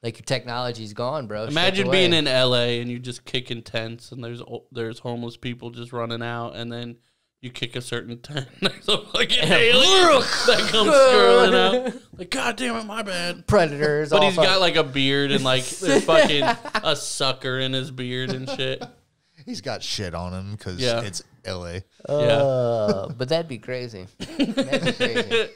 Like, your technology's gone, bro. Imagine being in LA and you just kicking tents and there's homeless people just running out, and then you kick a certain tent. There's a fucking alien that comes scrolling out. Like, God damn it, my bad. Predators. But he's got like a beard and like there's fucking a sucker in his beard and shit. He's got shit on him because it's LA. But that'd be crazy. That'd be crazy.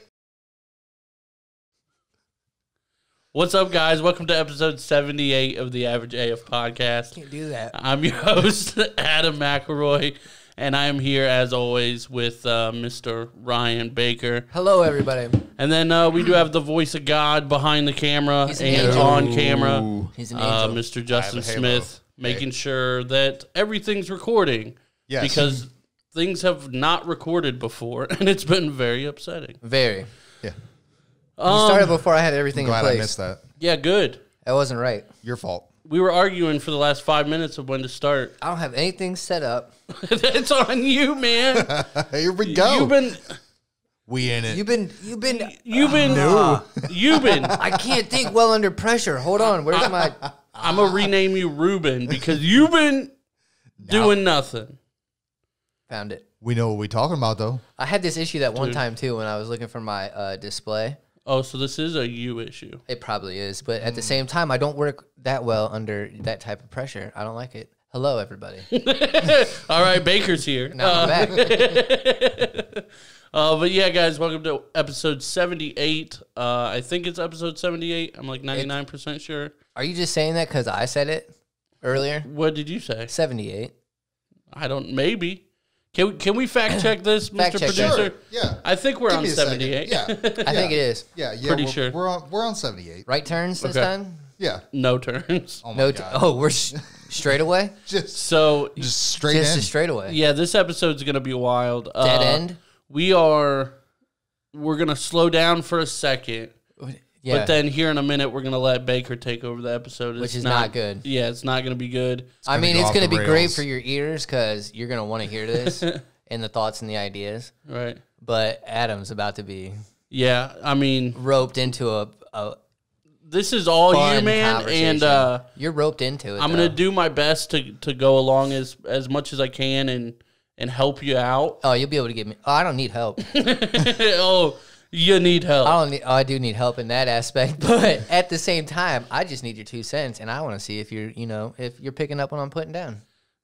What's up, guys? Welcome to episode 78 of the Average AF podcast. Can't do that. I'm your host, Adam McElroy, and I'm here, as always, with Mr. Ryan Baker. Hello, everybody. And then we do have the voice of God behind the camera and on camera. He's an angel. Mr. Justin Smith, making sure that everything's recording. Yes. Because things have not recorded before, and it's been very upsetting. Very. Yeah. You started before I had everything in Glad place. I missed that. Yeah, good. That wasn't right. Your fault. We were arguing for the last 5 minutes of when to start. I don't have anything set up. That's on you, man. Here we go. We in it. You've been. I can't think well under pressure. Hold on. Where's my? I'm gonna rename you Ruben because you've been doing nothing. Found it. We know what we're talking about, though. I had this issue that one time too when I was looking for my display. Oh, so this is a you issue. It probably is, but at the same time, I don't work that well under that type of pressure. I don't like it. Hello, everybody. All right, Baker's here. Now I'm back. But yeah, guys, welcome to episode 78. I think it's episode 78. I'm like 99% sure. Are you just saying that because I said it earlier? What did you say? 78. I don't. Maybe. Can we fact check this, Fact Mr. check Producer? Sure, yeah. I think we're Give on me a second. 78. Yeah. I think it is. Yeah, Pretty sure. We're on 78. Right turns this Okay. time? Yeah. No turns. Oh, my No. God. We're straight away? Just So straight Just in. a straight away. yeah, this episode's gonna be wild. Dead end? We're gonna slow down for a second, Yeah. but then here in a minute we're gonna let Baker take over the episode, Which is not good. Yeah, it's not gonna be good. I mean, go it's off going to the be great rails. for your ears because you're going to want to hear this and the thoughts and the ideas. Right? But Adam's about to be Yeah, I mean, roped into a this is all fun you, man, conversation. and You're roped into it. I'm gonna do my best to go along as much as I can and help you out. Oh, you'll be able to give me. Oh, I don't need help. Oh, you need help. I do need help in that aspect, but at the same time, I just need your 2 cents, and I want to see if you're picking up what I'm putting down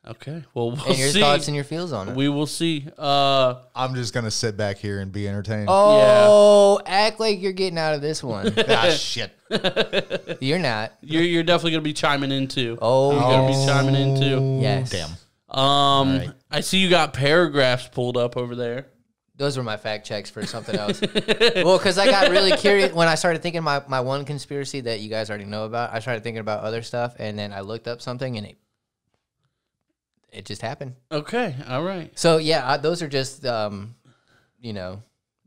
Okay, well, we'll and your see. thoughts and your feels on it. We will see. I'm just going to sit back here and be entertained. Oh, act like you're getting out of this one. Ah, shit. You're not. You're definitely gonna be chiming in too. Oh, You're gonna be chiming in too. yes. Damn. Right. I see you got paragraphs pulled up over there. Those were my fact checks for something else. Well, because I got really curious when I started thinking my one conspiracy that you guys already know about. I started thinking about other stuff, and then I looked up something, and it just happened. Okay, all right. So yeah, those are just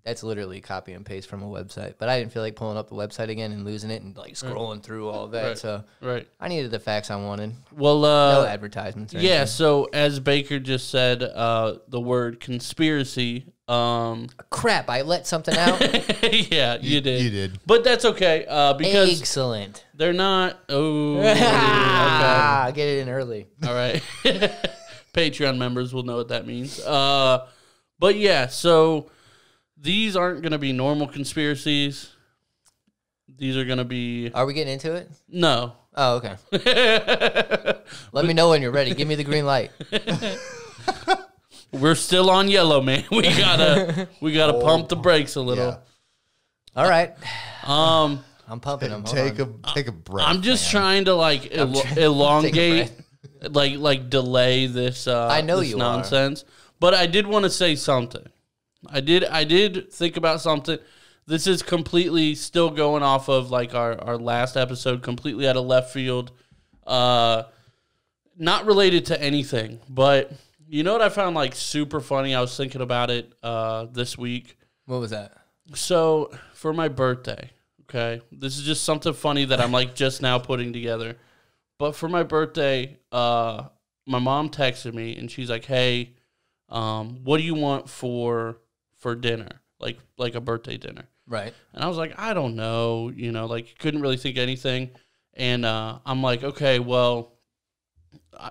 that's literally copy and paste from a website. But I didn't feel like pulling up the website again and losing it and like scrolling through all of that. Right. So Right. I needed the facts I wanted. Well, No advertisements. Or yeah. anything. So as Baker just said, the word conspiracy. Crap! I let something out. Yeah, you did. You did. But that's okay because Excellent. they're not. Oh, Ah, okay. get it in early. All right. Patreon members will know what that means. But yeah, so these aren't going to be normal conspiracies. These are going to be... Are we getting into it? No. Oh, okay. Let me know when you're ready. Give me the green light. We're still on yellow, man. We gotta pump the brakes a little. Yeah. All right. Um, I'm pumping them. Take a breath. I'm just man. trying to like elongate, like delay this. I know this you nonsense. But I did want to say something. I did think about something. This is completely still going off of like our last episode, completely out of left field. Not related to anything, but you know what I found like super funny? I was thinking about it this week. What was that? So for my birthday, okay, this is just something funny that I'm like just now putting together. But for my birthday, my mom texted me and she's like, "Hey, what do you want for dinner? Like a birthday dinner?" Right. And I was like, "I don't know," like couldn't really think of anything. And I'm like, okay, well,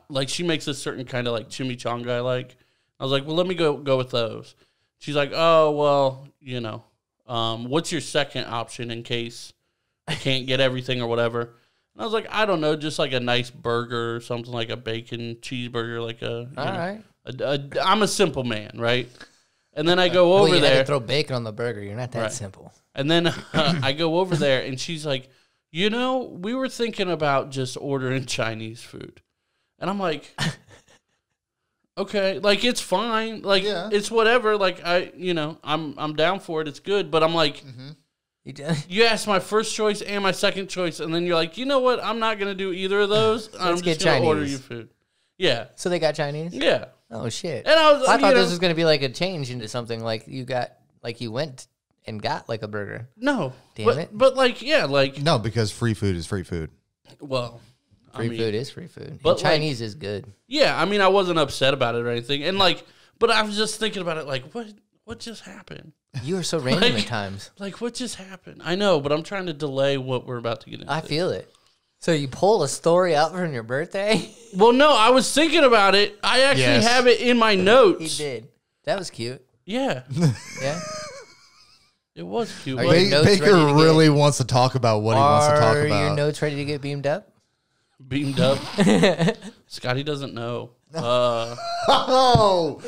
like she makes a certain kind of like chimichanga I like. I was like, well, let me go with those. She's like, oh, well, you know, what's your second option in case I can't get everything or whatever? And I was like, I don't know, just like a nice burger or something, like a bacon cheeseburger, like a. All right. I'm a simple man, right? And then I go over you there. had to throw bacon on the burger. You're not that simple. And then I go over there, and she's like, you know, we were thinking about just ordering Chinese food. And I'm like, okay, like, it's fine. Like, it's whatever. Like, I'm down for it. It's good. But I'm like, you asked my first choice and my second choice, and then you're like, you know what? I'm not going to do either of those. I'm just going to order you food. Yeah. So they got Chinese? Yeah. Oh, shit. And I thought this was going to be like a change into something like you went and got like a burger. No. Damn it. But like, yeah, like. No, because free food is free food. Well. Free food is free food. But and Chinese is good. Yeah, I mean, I wasn't upset about it or anything. And like, but I was just thinking about it like, what just happened? You are so random at times. Like, what just happened? I know, but I'm trying to delay what we're about to get into. I feel it. So you pull a story out from your birthday? Well, no, I was thinking about it. I actually have it in my notes. He did. That was cute. Yeah. Yeah? It was cute. Baker really wants to talk about what he wants to talk about. Are your notes ready to get beamed up? Beamed up? Scotty doesn't know. Oh!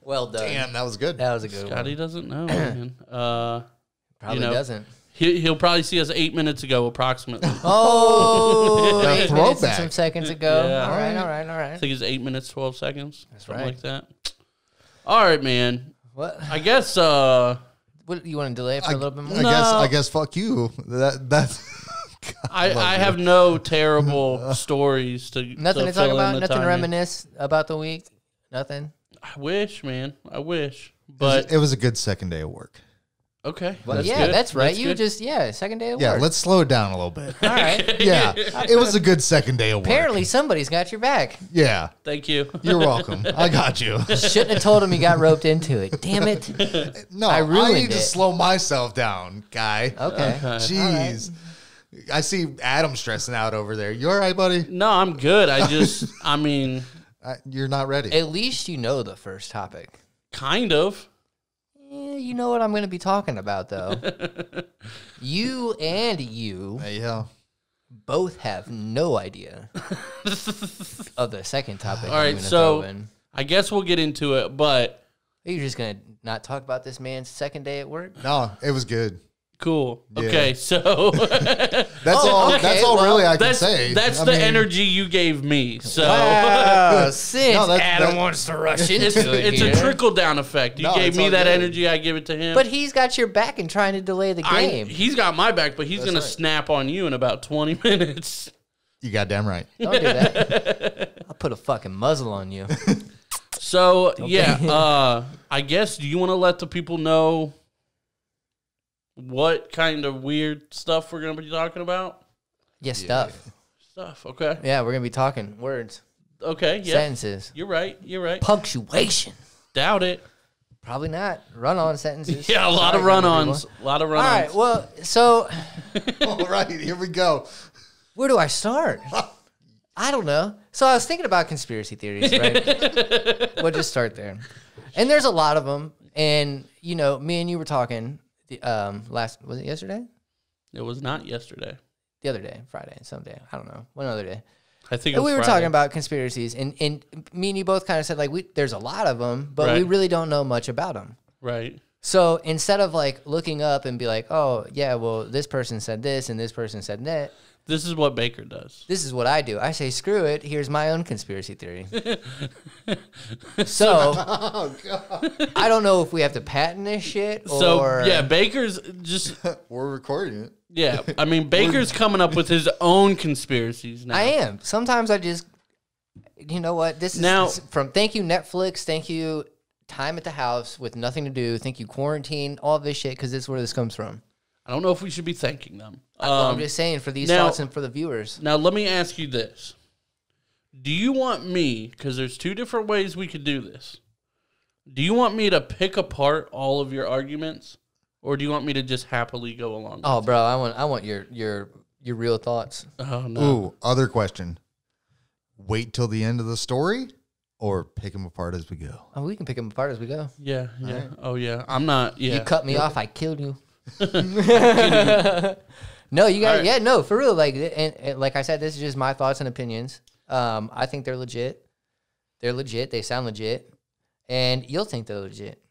Well done. Damn, that was good. That was a good one. Scotty doesn't know, man. Probably doesn't. He'll probably see us 8 minutes ago, approximately. Oh, 8 minutes and throwback. Some seconds ago. Yeah. All right. I think it's 8 minutes, 12 seconds. That's something right. like that. All right, man. What? I guess. What, you want to delay it for a little bit more? I guess. Fuck you. That's. I have no terrible stories to. Nothing to talk fill in about. the Nothing to time. reminisce about the week. Nothing. I wish, man. I wish. But it was a good second day of work. okay. Well, that's yeah, good. that's right. That's You good. just second day of Yeah, work. let's slow it down a little bit. All right. Yeah, it was a good second day of work. Apparently, somebody's got your back. Yeah, Thank you. you're welcome. I got you. Shouldn't have told him you got roped into it. Damn it. No, I I ruined need to it. slow myself down, guy. Okay. Jeez. I see Adam stressing out over there. You all right, buddy? No, I'm good. I mean, You're not ready. At least you know the first topic. kind of. You know what I'm going to be talking about, though. You Yeah. both have no idea of the second topic. All right, I'm gonna so throw in. I guess we'll get into it, but Are you just going to not talk about this man's second day at work? No, it was good. cool. Yeah. Okay, so That's okay, That's all well, really I can that's say. that's I the mean, energy you gave me. So Wow, since No, Adam that- wants to rush into it's it a here. trickle down effect. You No, gave it's me all that good. energy, I give it to him. But he's got your back and trying to delay the game. He's got my back, but he's gonna right. snap on you in about 20 minutes. You goddamn right. Don't do that. I'll put a fucking muzzle on you. So yeah, I guess, do you want to let the people know what kind of weird stuff we're gonna be talking about? Yeah, stuff. Stuff, okay. Yeah, we're going to be talking words, Okay, yeah. sentences, You're right. punctuation. Doubt it. Probably not. Run-on sentences. Yeah, a lot of Sorry, run-ons. people. A lot of All run-ons. right, well, so All right, here we go. where do I start? I don't know. So I was thinking about conspiracy theories, right? We'll just start there. And there's a lot of them. And, you know, me and you were talking was it yesterday? It was not yesterday. The other day, Friday, someday. I don't know. One other day. I think it And was we were Friday. talking about conspiracies. And me and you both kind of said, like, there's a lot of them, but we Right. really don't know much about them. Right. So instead of, like, looking up and be like, oh, yeah, well, this person said this and this person said that, This is what Baker does. this is what I do. I say, screw it. Here's my own conspiracy theory. So, I don't know if we have to patent this shit or... So, yeah, Baker's just... We're recording it. Yeah, I mean, Baker's coming up with his own conspiracies now. I am. Sometimes I just... You know what? This is Now- from... Thank you, Netflix. Thank you, time at the house with nothing to do. Thank you, quarantine. All this shit, because this is where this comes from. I don't know if we should be thanking them. I'm just saying for these now- thoughts and for the viewers. Now, let me ask you this. Do you want me, because there's two different ways we could do this. Do you want me to pick apart all of your arguments, or do you want me to just happily go along? Oh, bro, I want your your real thoughts. Oh no. Ooh, other question. Wait till the end of the story or pick them apart as we go? Oh, we can pick them apart as we go. Yeah. Right. Oh yeah. I'm not. Yeah. You cut me off, I killed you. No, you got. Right. Yeah, no, for real. Like, and like I said, this is just my thoughts and opinions. I think they're legit. They're legit. They sound legit, and you'll think they're legit.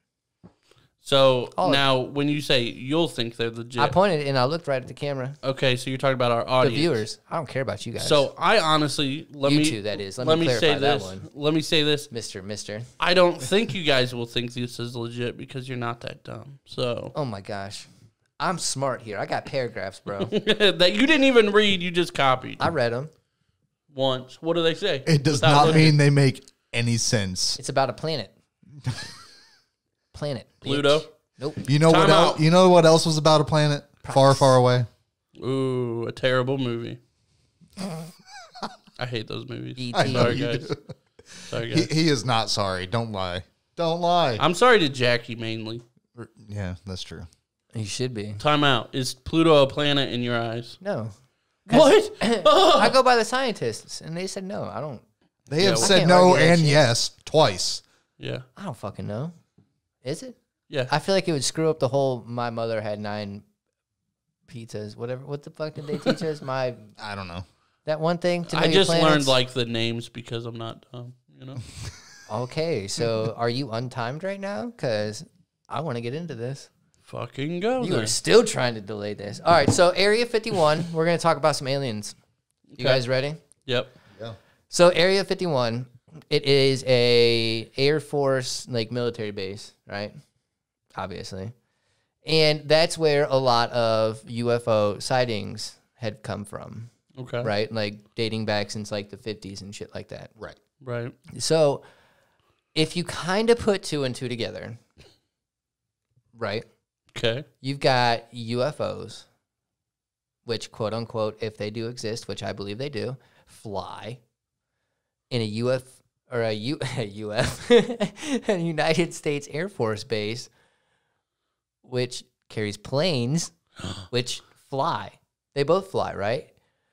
So now, when you say you'll think they're legit, I pointed and I looked right at the camera. okay, so you're talking about our The audience, viewers. I don't care about you guys. So I honestly you two, that is. Let me clarify say that this. one. Let me say this. Mister. I don't think you guys will think this is legit because you're not that dumb. So Oh my gosh, I'm smart here. I got paragraphs, bro. that you didn't even read, you just copied I read them. once. What do they say? It does Without not looking. mean they make any sense. It's about a planet. Planet. bitch. Pluto. Nope. You know Time what else? out. You know what else was about a planet far, far away? Ooh, a terrible movie. I hate those movies. E.T. Sorry, you guys. do. Sorry, guys. He is not sorry. Don't lie. Don't lie. I'm sorry to Jackie mainly. Yeah, that's true. You should be. Time out. Is Pluto a planet in your eyes? No. What? I go by the scientists, and they said no. I don't. They Yeah, have well- said can't no argue that and shit. yes twice. Yeah. I don't fucking know. Is it? Yeah. I feel like it would screw up the whole. My mother had 9 pizzas. Whatever. What the fuck did they teach us? I don't know. That one thing. To know I your just learned planets? like the names because I'm not dumb, you know? Okay, so are you untimed right now? Because I want to get into this. Fucking go You then. are still trying to delay this. All right, so Area 51. We're gonna talk about some aliens. You Okay. guys ready? Yep. Yeah. So Area 51, it is a Air Force like military base, right? Obviously. And that's where a lot of UFO sightings had come from, Okay. right? Like dating back since like the 50s and shit like that. Right. Right. So if you kind of put 2 and 2 together, right? Okay. You've got UFOs, which quote unquote, if they do exist, which I believe they do, fly in a UF or a UF, a United States Air Force base, which carries planes, which fly. They both fly, right?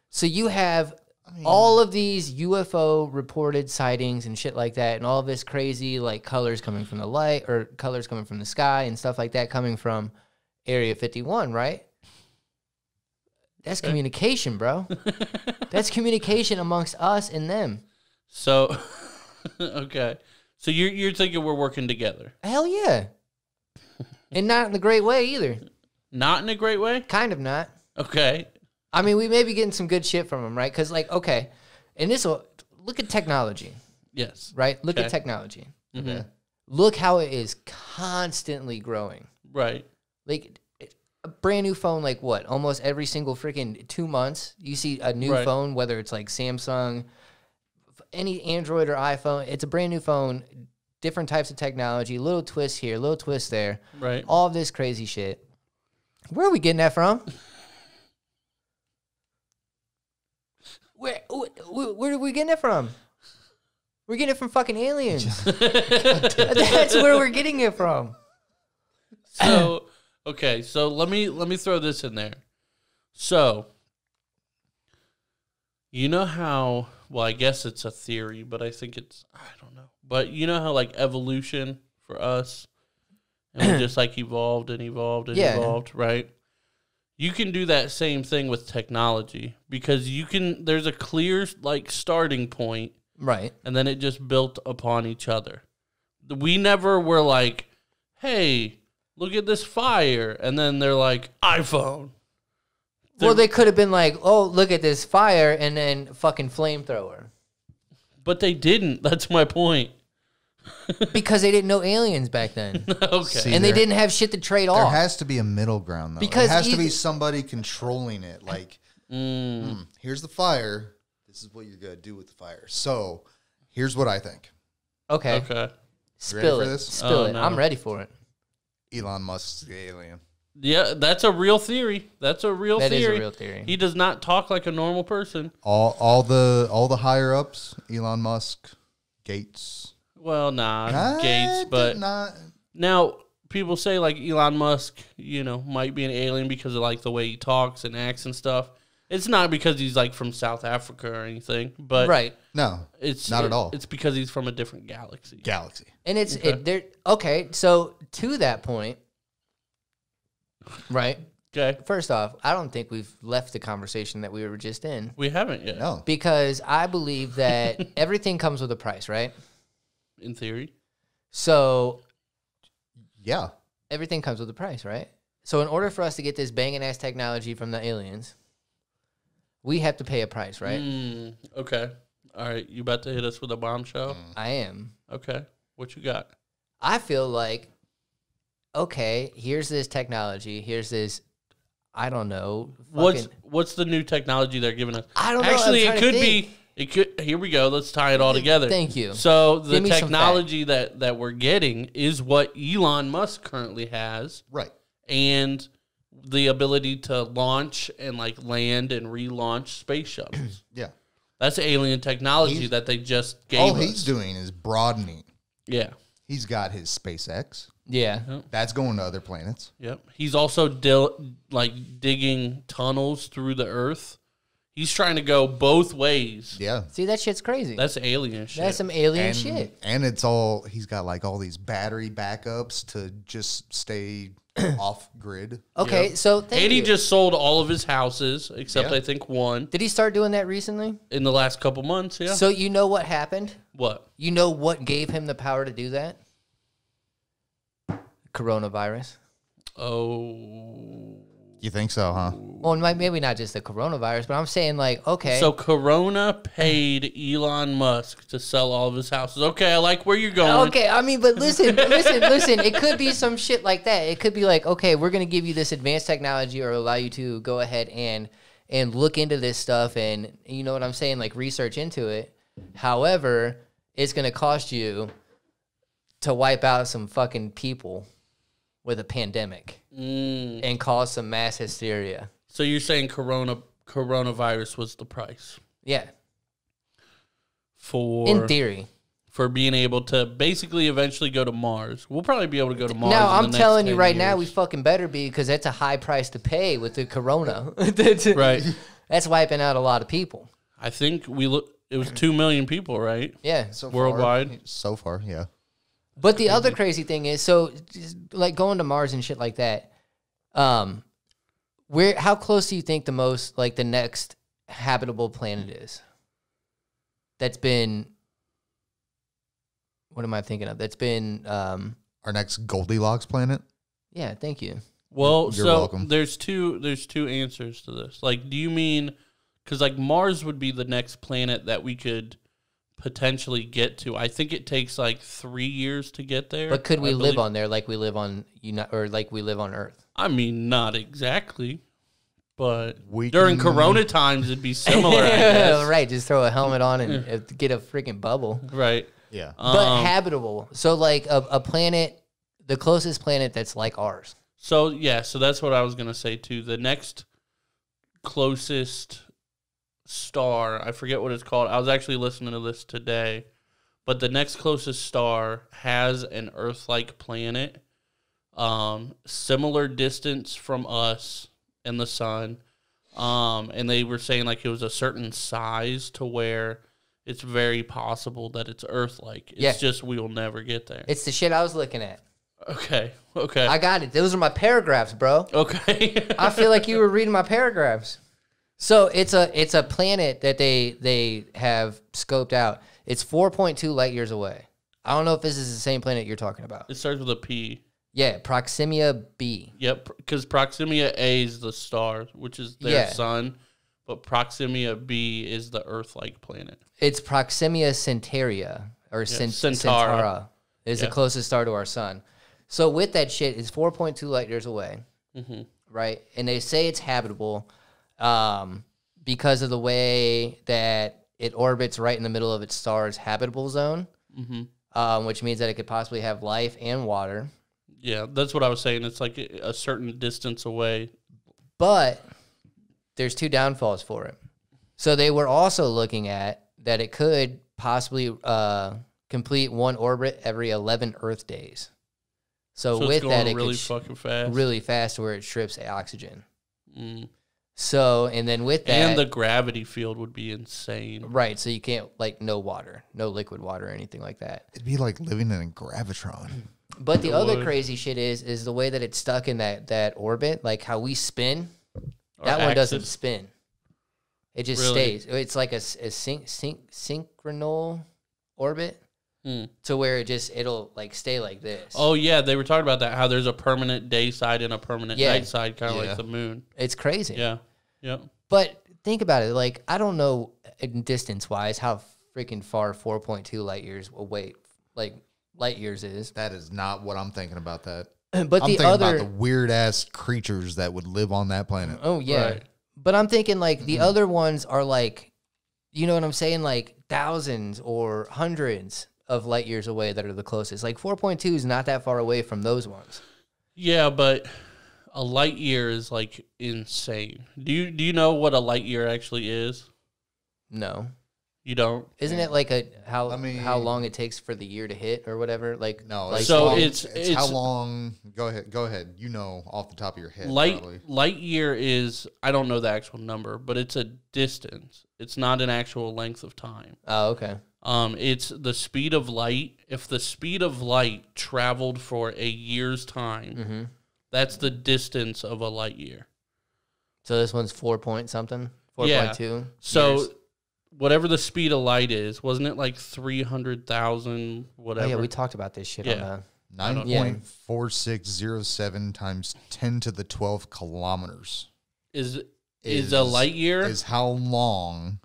So you have all of these UFO reported sightings and shit like that, and all of this crazy like colors coming from the light or colors coming from the sky and stuff like that coming from Area 51, right? That's communication, bro. That's communication amongst us and them. So, okay. So you're thinking we're working together. Hell yeah. And not in the great way either. Not in a great way? Kind of not. Okay. I mean, we may be getting some good shit from them, right? Because, like, okay, and this will look at technology, Yes. right? Look Okay. at technology. Mhm. Look how it is constantly growing. Right. Like, a brand new phone, like what? Almost every single freaking 2 months, you see a new Right. phone, whether it's like Samsung, any Android or iPhone, it's a brand new phone, different types of technology, little twist here, little twist there, Right. all of this crazy shit. Where are we getting that from? Where are we getting it from? We're getting it from fucking aliens. That's where we're getting it from. So, okay, so let me throw this in there. So, you know how, well, I guess it's a theory, but I think it's, I don't know. But you know how like evolution for us, and we just like evolved and evolved and Yeah. evolved, right? You can do that same thing with technology because there's a clear like starting point, Right. and then it just built upon each other. We never were like, hey, look at this fire. And then they're like, iPhone. Well, they could have been like, oh, look at this fire, and then fucking flamethrower. But they didn't. That's my point. Because they didn't know aliens back then. Okay. See, And they there- didn't have shit to trade There off. has to be a middle ground, though. Because there has to either- be somebody controlling it. Like, here's the fire. This is what you're going to do with the fire. So, here's what I think. Okay. Okay. Spill for it. this? Spill Oh, it. no. I'm ready for it. Elon Musk's the alien. Yeah, that's a real theory. That's a real That is theory. a real theory. He does not talk like a normal person. All the higher ups, Elon Musk, Gates. Well, nah, Gates, but not. now people say like Elon Musk, you know, might be an alien because of like the way he talks and acts and stuff. It's not because he's like from South Africa or anything, but right. No, it's not at all. It's because he's from a different galaxy. And it's okay. So to that point, right? Okay. First off, I don't think we've left the conversation that we were just in. We haven't yet. No. Because I believe that everything comes with a price, right? In theory. So Yeah. everything comes with a price, right? So in order for us to get this banging ass technology from the aliens, we have to pay a price, right? Okay. All right. You about to hit us with a bombshell? I am. Okay. What you got? I feel like, okay, here's this technology. Here's this, I don't know. What's the new technology they're giving us? I don't know. Actually, I'm it trying to could think. be. It could. Here we go. Let's tie it all together. Thank you. So the Give me some technology that we're getting is what Elon Musk currently has, Right. and the ability to launch and like land and relaunch space shuttles. Yeah. That's alien technology that they just gave All us. he's doing is broadening. Yeah. He's got his SpaceX. Yeah. That's going to other planets. Yep. He's also digging tunnels through the Earth. He's trying to go both ways. Yeah. See, that shit's crazy. That's alien shit. That's some alien shit. And it's all, he's got like all these battery backups to just stay off grid. Okay, Yep. so thank Haiti you. just sold all of his houses, except Yeah. I think one, Did he start doing that recently? in the last couple months. Yeah. So you know what happened? What? You know what gave him the power to do that? Coronavirus. Oh. You think so, huh? Well, maybe not just the coronavirus, but I'm saying like, okay. So Corona paid Elon Musk to sell all of his houses. Okay, I like where you're going. Okay, I mean, but listen. It could be some shit like that. It could be like, okay, we're gonna give you this advanced technology or allow you to go ahead and look into this stuff and you know what I'm saying, like research into it. However, it's gonna cost you to wipe out some fucking people with a pandemic and cause some mass hysteria. So you're saying coronavirus was the price Yeah, for in theory. for being able to basically eventually go to Mars. We'll probably be able to go to Mars. Now, in the I'm next telling you 10 right now, years. we fucking better be because that's a high price to pay with the corona. Right. That's wiping out a lot of people. I think it was 2 million people, right? Yeah. So Worldwide? So far, yeah. But the other crazy thing is, so just, like going to Mars and shit like that, how close do you think the next habitable planet is? That's been, what am I thinking of? That's been, Our next Goldilocks planet? yeah, thank you. Well, You're so welcome. there's two answers to this. Like, do you mean because like Mars would be the next planet that we could potentially get to? I think it takes like 3 years to get there. But could we I live believe. on there like we live on like we live on Earth? I mean, not exactly, but We during can- Corona times it'd be similar. I guess. Right, just throw a helmet on and get a freaking bubble. Right. Yeah. But habitable. So like a planet, the closest planet that's like ours. So yeah, so that's what I was gonna say too. The next closest star, I forget what it's called. I was actually listening to this today, but the next closest star has an Earth-like planet, similar distance from us and the sun, and they were saying like it was a certain size to where it's very possible that it's Earth-like. It's just we'll never get there. It's the shit I was looking at. Okay. I got it. Those are my paragraphs, bro. Okay. I feel like you were reading my paragraphs. So it's a planet that they have scoped out. It's 4.2 light years away. I don't know if this is the same planet you're talking about. It starts with a P. Yeah, Proxima B. Yep, because Proxima A is the star, which is their sun, but Proxima B is the Earth-like planet. It's Proxima Centauri or Centaura is the closest star to our sun. So with that shit, it's 4.2 light years away, right? And they say it's habitable because of the way that it orbits right in the middle of its star's habitable zone, which means that it could possibly have life and water. Yeah, that's what I was saying. It's like a certain distance away. But there's two downfalls for it. So they were also looking at that it could possibly complete one orbit every 11 Earth days. So So with it's that, going it really could fucking fast. really fast where it strips oxygen. So, and then with that, and the gravity field would be insane. right? So you can't like no water, no liquid water or anything like that. It'd be like living in a gravitron. But the It other would. crazy shit is the way that it's stuck in that orbit, like how we spin. Or That one doesn't axis. spin. It just Really? stays. It's like a synchronal orbit Hmm. to where it'll like stay like this. Oh yeah, they were talking about that. How there's a permanent day side and a permanent Yeah. night side, kind of Yeah. like the moon. It's crazy. Yeah, yeah. But think about it. Like, I don't know distance wise how freaking far 4.2 light years away, like light years is. That is not what I'm thinking about. That But I'm the thinking other, about the weird ass creatures that would live on that planet. oh yeah. Right. But I'm thinking like the other ones are like, you know what I'm saying? Like thousands or hundreds of light years away that are the closest. Like 4.2 is not that far away from those ones. Yeah, but a light year is like insane. Do you know what a light year actually is? No. You don't? Isn't it like how I mean- long it takes for the year to hit or whatever? Like No, like it's So long- it's- how long? Go ahead. You know off the top of your head. Probably. Light year is, I don't know the actual number, but it's a distance. It's not an actual length of time. oh okay. It's the speed of light. If the speed of light traveled for a year's time, Mm-hmm. that's the distance of a light year. So this one's 4 point something, Yeah. 4.2. So years. whatever the speed of light is, wasn't it like 300,000 Oh whatever? yeah, we talked about this shit on Yeah. the 9.4607 times 10 to the 12 kilometers is a light year? is how long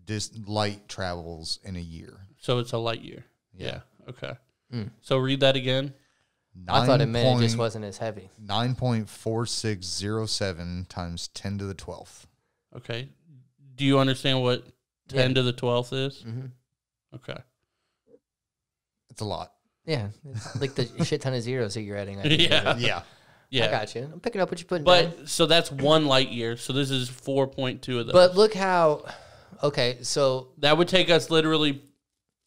this light travels in a year. So it's a light year. Yeah. Yeah. Okay. Mm. So read that again. I thought it meant it just wasn't as heavy. 9.4607 times 10 to the 12th. Okay. Do you understand what 10 Yeah. to the 12th is? Mm-hmm. Okay. It's a lot. Yeah, it's like the shit ton of zeros that you're adding. Yeah. Yeah. Yeah. I got you. I'm picking up what you're putting down. But so that's 1 light year. So this is 4.2 of those. But look how. Okay, so that would take us literally,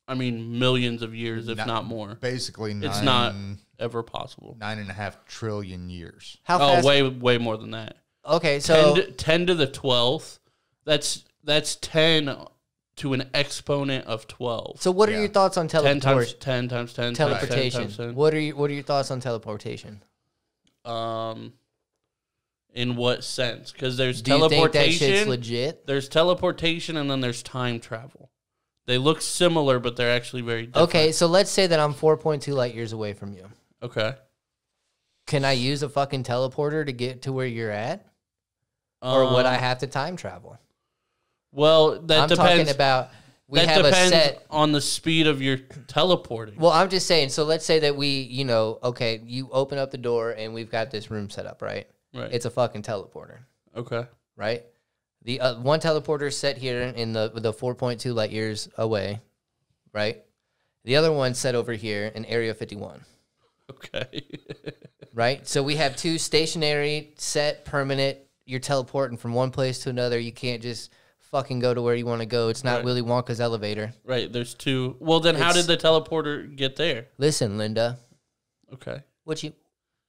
I mean, millions of years, if Not- not more. Basically, It's not ever possible. 9.5 trillion years. how Oh, fast? way more than that. Okay, so 10 to the 12th. That's 10 to an exponent of 12. so what are Yeah. your thoughts on 10 times teleportation? 10 times 10 Teleportation. times 10 times 10. What are your thoughts on teleportation? In what sense? Because there's Do you think that shit's teleportation. legit? There's teleportation, and then there's time travel. They look similar, but they're actually very different. Okay, so let's say that I'm 4.2 light years away from you. Okay. Can I use a fucking teleporter to get to where you're at, or would I have to time travel? Well, that I'm depends. talking about we that have a depends set. on the speed of your teleporting. Well, I'm just saying. So let's say that okay, you open up the door and we've got this room set up, right? Right. It's a fucking teleporter, Okay. right? The one teleporter is set here in the 4.2 light years away, right? The other one's set over here in Area 51, Okay. right? So we have two stationary, set, permanent. You're teleporting from one place to another. You can't just fucking go to where you want to go. It's not Right. Willy Wonka's elevator. Right. There's two. Well, then how It's- did the teleporter get there? Listen, Linda, Okay. what you...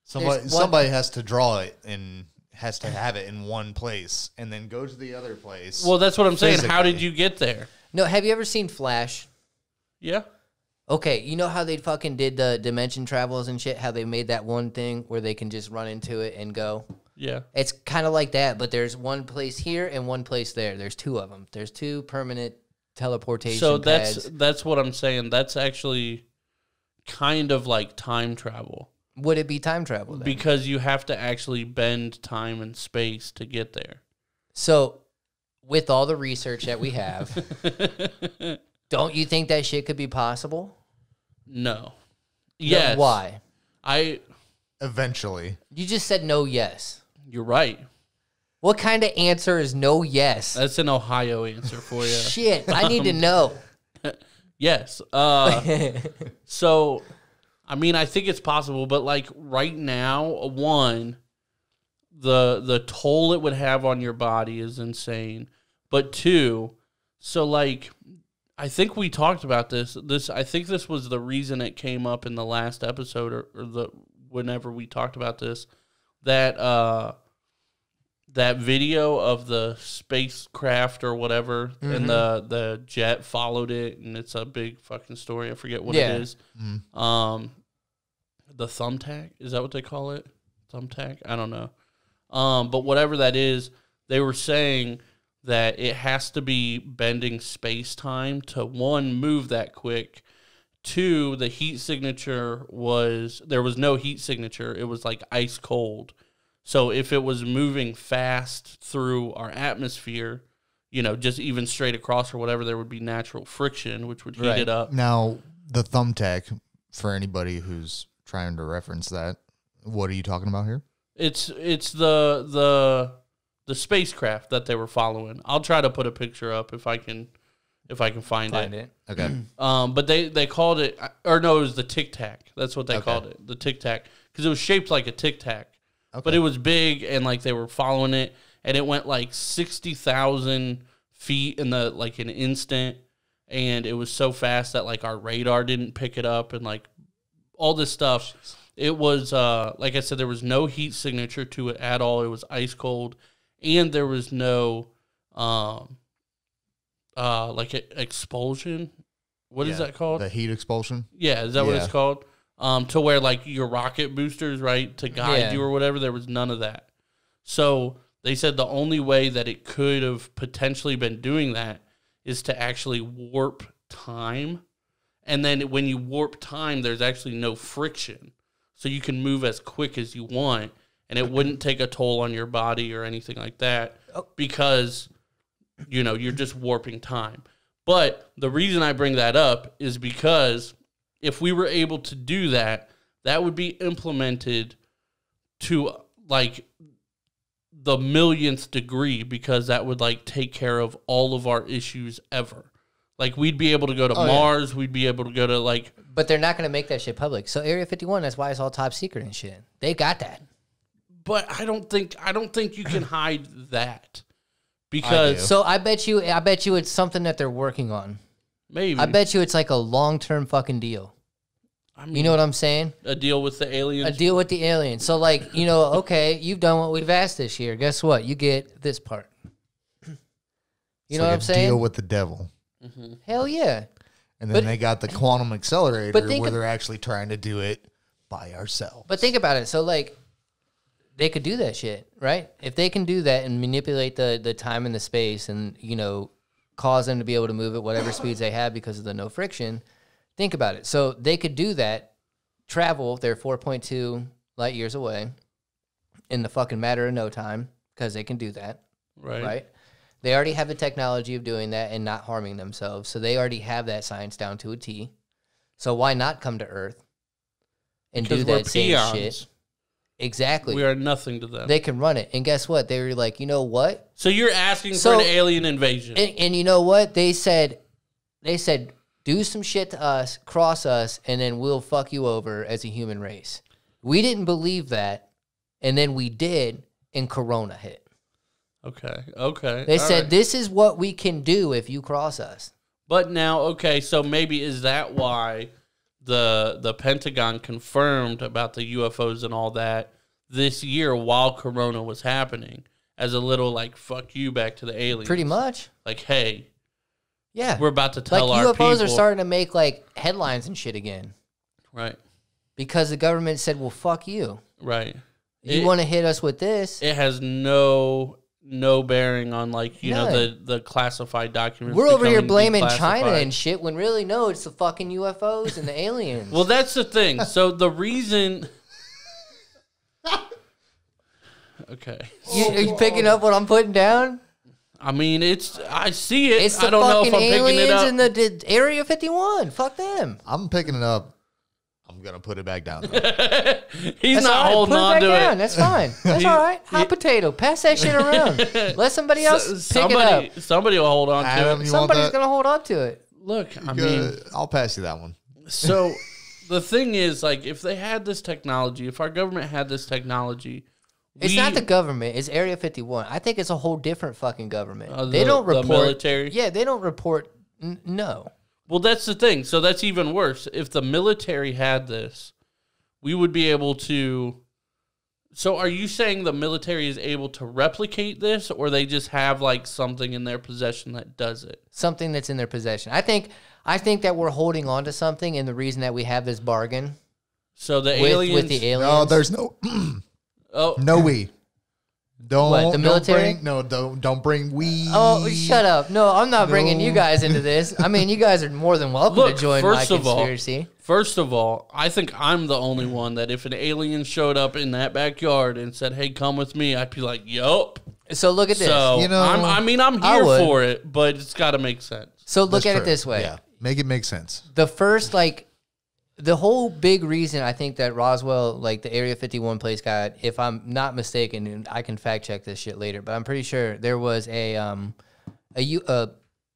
Somebody, There's one- somebody has to draw it and has to have it in one place and then go to the other place. Well, that's what I'm saying. How Physically. did you get there? No, have you ever seen Flash? Yeah. Okay, you know how they fucking did the dimension travels and shit? How they made that one thing where they can just run into it and go? Yeah. It's kind of like that, but there's one place here and one place there. There's two of them. There's two permanent teleportation So pads. that's what I'm saying. That's actually kind of like time travel Would it be time travel then? because you have to actually bend time and space to get there. So, with all the research that we have, don't you think that shit could be possible? No. Yes. Why? Eventually. You just said no, yes. You're right. What kind of answer is no, yes? That's an Ohio answer for you. Shit, I need to know. Yes. So, I mean, I think it's possible, but like right now, one, the toll it would have on your body is insane. But two, so like, I think we talked about this. I think this was the reason it came up in the last episode, or whenever we talked about this, that that video of the spacecraft or whatever, and the jet followed it, and it's a big fucking story. I forget what it is. The thumbtack, is that what they call it? Thumbtack? I don't know. But whatever that is, they were saying that it has to be bending space-time to, one, move that quick. Two, the heat signature there was no heat signature. It was like ice cold. So if it was moving fast through our atmosphere, just even straight across or whatever, there would be natural friction, which would heat it up. Now, the thumbtack, for anybody who's trying to reference that, what are you talking about here? It's the spacecraft that they were following. I'll try to put a picture up if I can find it. Okay. But they called it, or no, it was the Tic Tac. That's what they called it, the Tic Tac, because it was shaped like a Tic Tac. Okay. But it was big, and like they were following it, and it went like 60,000 feet in an instant, and it was so fast that like our radar didn't pick it up, and like all this stuff. It was like I said, there was no heat signature to it at all. It was ice cold, and there was no expulsion. What is that called? The heat expulsion. Yeah, is that what it's called? To where like your rocket boosters, right, to guide you or whatever, there was none of that. So they said the only way that it could have potentially been doing that is to actually warp time. And then when you warp time, there's actually no friction. So you can move as quick as you want, and it wouldn't take a toll on your body or anything like that because, you're just warping time. But the reason I bring that up is because if we were able to do that, that would be implemented to like the millionth degree, because that would like take care of all of our issues ever. Like we'd be able to go to Mars, we'd be able to go to like. But they're not going to make that shit public. So Area 51, that's why it's all top secret and shit. They got that. But I don't think you can hide that, because so I bet you it's something that they're working on. Maybe. I bet you it's like a long-term fucking deal. I mean, you know what I'm saying? A deal with the aliens? A deal with the aliens. So, like, okay, you've done what we've asked this year. Guess what? You get this part. You know what I'm saying? Deal with the devil. Mm-hmm. Hell yeah. And then they got the quantum accelerator where they're actually trying to do it by ourselves. But think about it. So, like, they could do that shit, right? If they can do that and manipulate the time and the space and, cause them to be able to move at whatever speeds they have because of the no friction. Think about it. So they could do that, travel, they're 4.2 light years away in the fucking matter of no time, because they can do that. Right? They already have the technology of doing that and not harming themselves. So they already have that science down to a T. So why not come to Earth and do that same shit? Exactly. We are nothing to them. They can run it. And guess what? They were like, you know what? So you're asking for an alien invasion. And you know what? They said, do some shit to us, cross us, and then we'll fuck you over as a human race. We didn't believe that, and then we did, and Corona hit. Okay. They said, this is what we can do if you cross us. But now, so maybe is that why the Pentagon confirmed about the UFOs and all that this year while Corona was happening, as a little like fuck you back to the aliens? Pretty much. Like, hey, yeah, we're about to tell our people. UFOs are starting to make like headlines and shit again, right? Because the government said, "Well, fuck you." Right. You want to hit us with this? It has no bearing on like the classified documents. We're over here blaming China and shit when really no, it's the fucking UFOs and the aliens. Well, that's the thing. So the reason. Okay. Are you picking up what I'm putting down? I mean, I see it. It's the I don't know if I'm aliens picking it up. in the Area 51. Fuck them. I'm picking it up. I'm going to put it back down. He's not holding on to it. That's fine. That's all right. Hot potato. Pass that shit around. Let somebody else pick it up. Somebody will hold on to it. Somebody's going to hold on to it. Look, I mean. I'll pass you that one. So the thing is, like, if they had this technology, if our government had this technology. It's not the government. It's Area 51. I think it's a whole different fucking government. They don't report. The military? Yeah, they don't report. No. Well, that's the thing. So that's even worse. If the military had this, we would be able to So are you saying the military is able to replicate this, or they just have like something in their possession that does it? Something that's in their possession. I think that we're holding on to something, and the reason that we have this bargain. So the with aliens. the aliens. No, there's no. Oh no we. Don't What, the military? Don't bring we. Oh, shut up! No, I'm not bringing you guys into this. I mean, you guys are more than welcome Look, to join my first of all- conspiracy. First of all, I think I'm the only one that if an alien showed up in that backyard and said, "Hey, come with me," I'd be like, "Yup." So look at this. So You know, I'm I here would. for it, but it's got to make sense. So look That's at true. it this way. Yeah, make it make sense. The first, the whole big reason I think that Roswell, the Area 51 place got, if I'm not mistaken, and I can fact check this shit later, but I'm pretty sure there was a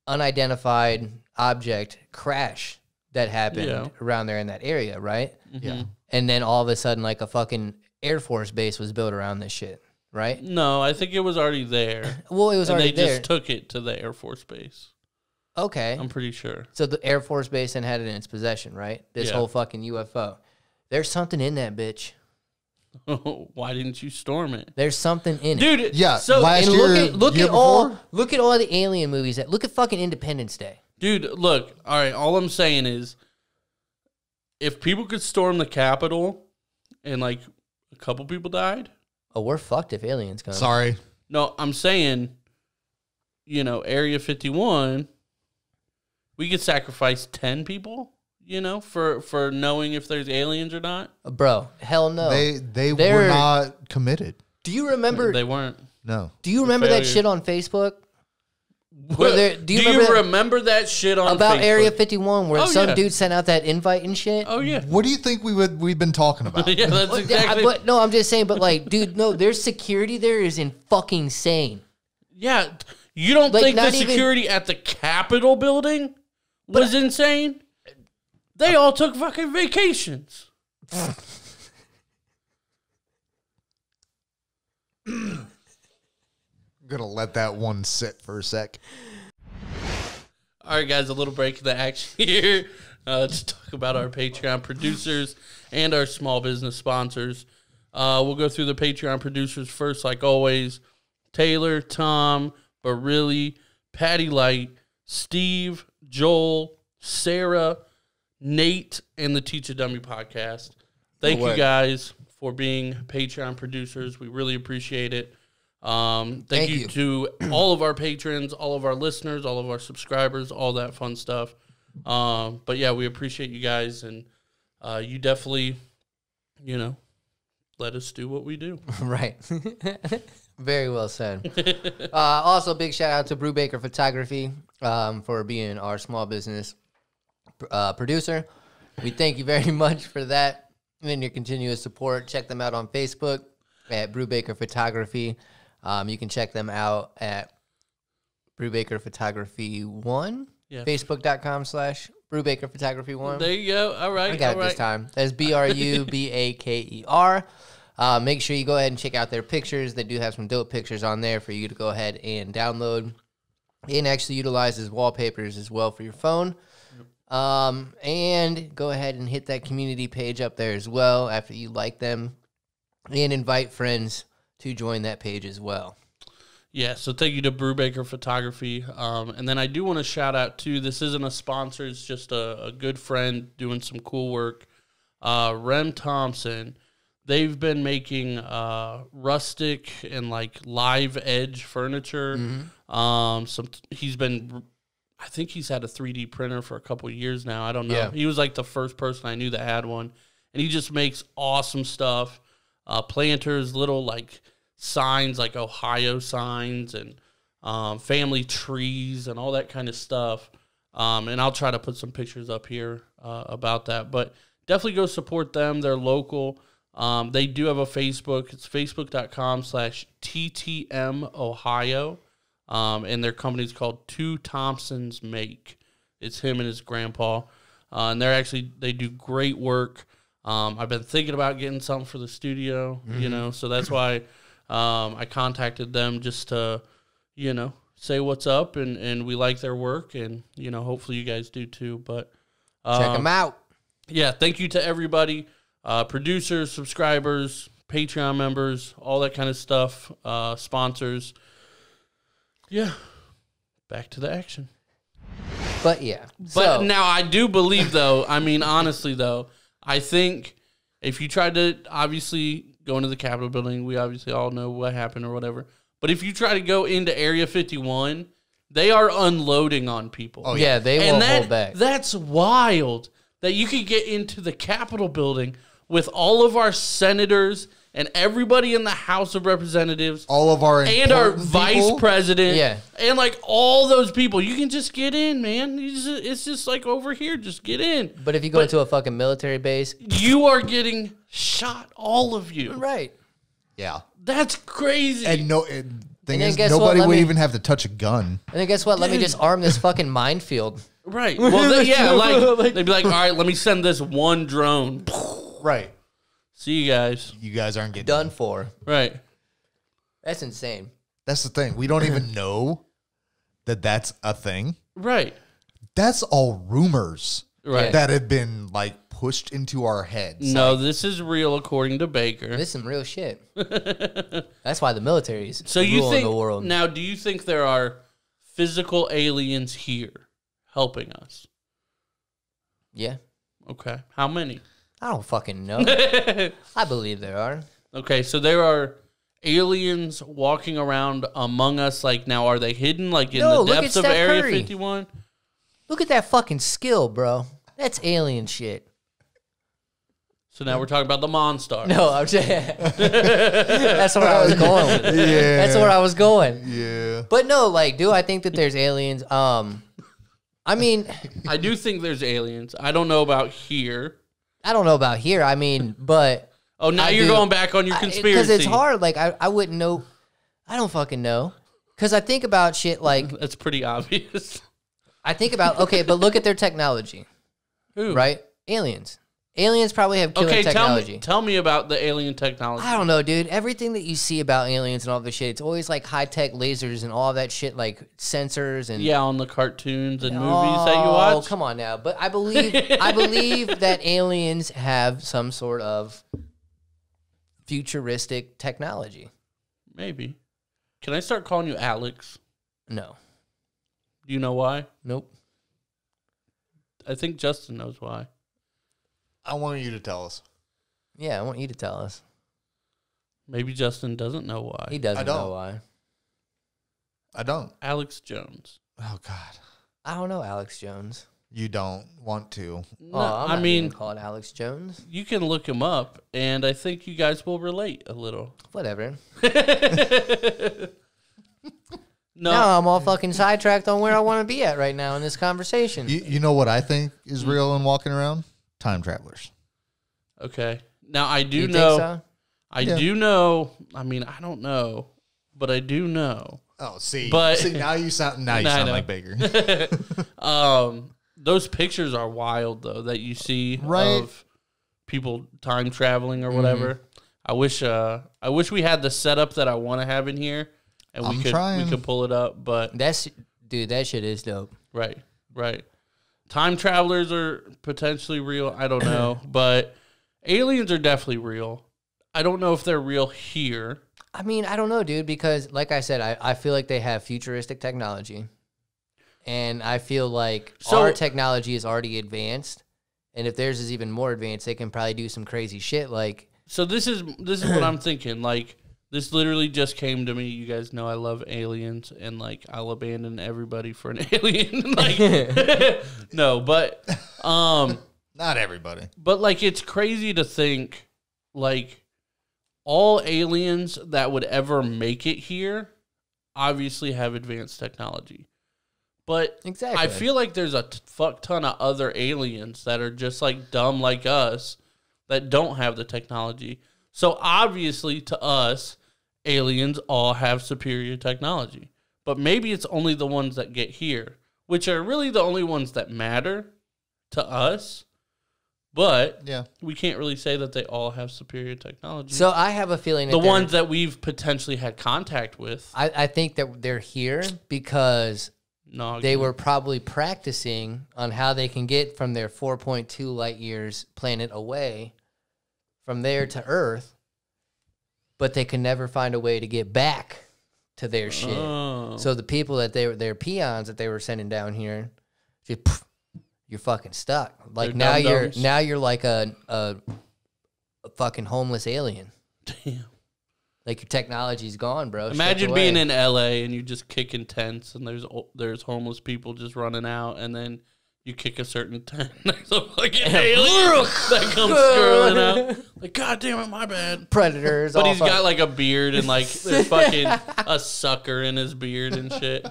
unidentified object crash that happened around there in that area, right? Yeah. And then all of a sudden, a fucking Air Force base was built around this shit, right? No, I think it was already there. Well, it was And already they there. just took it to the Air Force Base. Okay. I'm pretty sure. So the Air Force base then had it in its possession, right? This Yeah. whole fucking UFO. There's something in that bitch. Why didn't you storm it? There's something in it. Dude, Yeah, so last And year, look year at all before? the alien movies. Look at fucking Independence Day. dude, look, all right, all I'm saying is if people could storm the Capitol and a couple people died, Oh, we're fucked if aliens come. Sorry. no, I'm saying, Area 51, we could sacrifice 10 people, for knowing if there's aliens or not. Bro, hell no. They were They're- not committed. do you remember? They weren't. No. Do you remember that failure. shit on Facebook? Do you remember that shit on about Facebook? Area 51 where Oh, some yeah. dude sent out that invite and shit? Oh, yeah. What do you think we've been talking about? Yeah, that's Well, exactly. But no, I'm just saying. But dude, no, their security there is in fucking insane. Yeah, you don't think the not even- security at the Capitol building was insane? They all took fucking vacations. I'm gonna let that one sit for a sec. All right, guys, a little break of the action here to talk about our Patreon producers and our small business sponsors. We'll go through the Patreon producers first, like always. Taylor, Tom, Barili, Patty Light, Steve, Joel, Sarah, Nate, and the Teach a Dummy podcast. Thank you guys for being Patreon producers. We really appreciate it. Thank you to all of our patrons, all of our listeners, all of our subscribers, all that fun stuff. But yeah, we appreciate you guys, and you definitely, let us do what we do. Right. Very well said. Also, big shout out to Brubaker Photography for being our small business producer. We thank you very much for that and your continuous support. Check them out on Facebook at Brubaker Photography. You can check them out at Brubaker Photography 1, Yeah. Facebook.com/Brubaker Photography 1. There you go. All right. I got it this time. That's BRUBAKER. Make sure you go ahead and check out their pictures. They do have some dope pictures on there for you to go ahead and download and actually utilize as wallpapers as well for your phone. And go ahead and hit that community page up there as well after you like them and invite friends to join that page as well. Yeah, so thank you to Brubaker Photography. And then I do want to shout out, too, this isn't a sponsor, it's just a good friend doing some cool work. Rem Thompson, they've been making rustic and, live edge furniture. Mm-hmm. I think he's had a 3D printer for a couple of years now. I don't know. Yeah. He was, the first person I knew that had one. And he just makes awesome stuff. Planters, little, signs like Ohio signs and family trees and all that kind of stuff. And I'll try to put some pictures up here about that. But definitely go support them. They're local. They do have a Facebook. It's facebook.com/TTM Ohio. And their company's called Thompsons Make. It's him and his grandpa. And they do great work. I've been thinking about getting something for the studio, so that's why I contacted them just to, say what's up, and we like their work, and, hopefully you guys do too. But Check them out. yeah, thank you to everybody, producers, subscribers, Patreon members, all that kind of stuff, sponsors. Yeah. Back to the action. But yeah. But now I do believe, though, I mean, honestly, though, I think if you tried to obviously go into the Capitol building, we obviously all know what happened or whatever. But if you try to go into Area 51, they are unloading on people. Oh, yeah, they won't hold back. That's wild that you could get into the Capitol building with all of our senators and everybody in the House of Representatives, all of our and our vice president, and like all those people, you can just get in, man. It's just like over here, just get in. But if you go into a fucking military base, you are getting shot, all of you. Right? Yeah, that's crazy. And thing is, nobody would even have to touch a gun. And then guess what? Let me just arm this fucking minefield. Right. Well, like they'd be like, all right, let me send this one drone. Right. See you guys. You guys aren't getting done for. Right. That's insane. That's the thing. We don't even know that that's a thing. Right. That's all rumors. Right. That have been like pushed into our heads. No, like, this is real according to Baker. This is some real shit. That's why the military is so you ruling think, the world. Now, do you think there are physical aliens here helping us? Yeah. Okay. How many? I don't fucking know. I believe there are. Okay, so there are aliens walking around among us. Like, now, are they hidden, like, in the depths of Area 51? Look at that fucking skill, bro. That's alien shit. So now we're talking about the Monstar. No, I'm just... That's where I was going with it. Yeah. That's where I was going. Yeah. But no, like, do I think that there's aliens? I mean... I do think there's aliens. I don't know about here. I don't know about here. I mean, but... Oh, now you're going back on your conspiracy. Because it's hard. Like, I wouldn't know. I don't fucking know. Because I think about shit like... That's pretty obvious. I think about... Okay, but look at their technology. Who? Right? Aliens. Aliens probably have killer technology. Tell me about the alien technology. I don't know, dude. Everything that you see about aliens and all this shit, it's always like high-tech lasers and all that shit, like sensors and... Yeah, on the cartoons and movies that you watch. Oh, come on now. But I believe that aliens have some sort of futuristic technology. Maybe. Can I start calling you Alex? No. Do you know why? Nope. I think Justin knows why. I want you to tell us. Yeah, I want you to tell us. Maybe Justin doesn't know why. He doesn't know why. I don't. Alex Jones. Oh, God. I don't know Alex Jones. You don't want to. No, I mean, call it Alex Jones. You can look him up, and I think you guys will relate a little. Whatever. No, now I'm all fucking sidetracked on where I want to be at right now in this conversation. You know what I think is real and walking around? Time travelers. Okay. Now, I do You know. think so? I do know. I mean, I don't know, but I do know. Oh, see. But see, now you sound like Baker. Those pictures are wild, though, that you see Right. of people time traveling or whatever. I wish we had the setup that I want to have in here, and we could pull it up. But that shit is dope. Right. Time travelers are potentially real. I don't know, but aliens are definitely real. I don't know if they're real here. I mean, I don't know, dude, because like I said, I feel like they have futuristic technology. And I feel like our technology is already advanced. And if theirs is even more advanced, they can probably do some crazy shit. Like, so this is what I'm thinking. Like, this literally just came to me. You guys know I love aliens, and like I'll abandon everybody for an alien. Like, no, but not everybody. But like, it's crazy to think like all aliens that would ever make it here obviously have advanced technology. But exactly. I feel like there's a fuck ton of other aliens that are just like dumb like us that don't have the technology. So obviously to us, aliens all have superior technology. But maybe it's only the ones that get here, which are really the only ones that matter to us. But we can't really say that they all have superior technology. So I have a feeling the ones that we've potentially had contact with. I think that they're here because they were probably practicing on how they can get from their 4.2 light years planet away from there to Earth. but they can never find a way to get back to their shit. Oh. So the people that their peons that they were sending down here, just, poof, you're fucking stuck. Like They're now you're like a fucking homeless alien. Damn. Like your technology's gone, bro. Imagine being in LA and you just kicking tents and there's homeless people just running out, and then you kick a certain tent. There's a fucking alien that comes scurrying out. Like, God damn it, my bad. Predators. But he's got like a beard and like there's fucking a sucker in his beard and shit.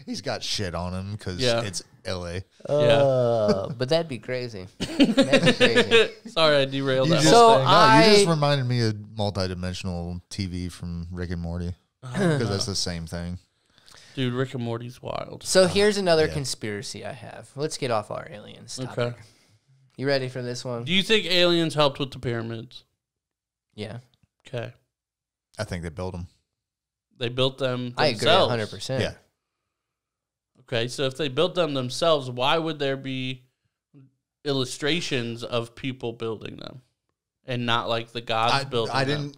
He's got shit on him because it's L.A. But that'd be crazy. That'd be crazy. Sorry, I derailed that. So you just reminded me of multidimensional TV from Rick and Morty because that's the same thing. Dude, Rick and Morty's wild. So here's another conspiracy I have. Let's get off our aliens topic. Okay. You ready for this one? Do you think aliens helped with the pyramids? Yeah. Okay. I think they built them. They built them I themselves. agree 100%. Yeah. Okay, so if they built them themselves, why would there be illustrations of people building them and not like the gods building them? I didn't.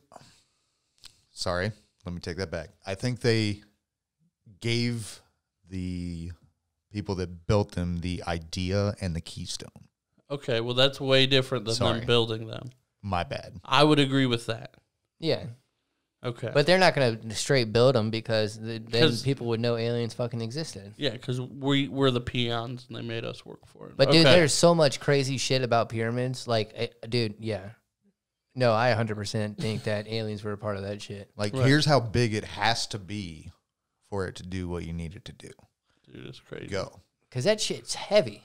Sorry, let me take that back. I think they gave the people that built them the idea and the keystone. Okay, well, that's way different than them building them. My bad. I would agree with that. Yeah. Okay. But they're not going to straight build them because then people would know aliens fucking existed. Yeah, because we're the peons and they made us work for it. But, dude, there's so much crazy shit about pyramids. Like, dude, yeah. No, I 100% think that aliens were a part of that shit. Like, here's how big it has to be for it to do what you need it to do. Dude, it's crazy. Go. Because that shit's heavy.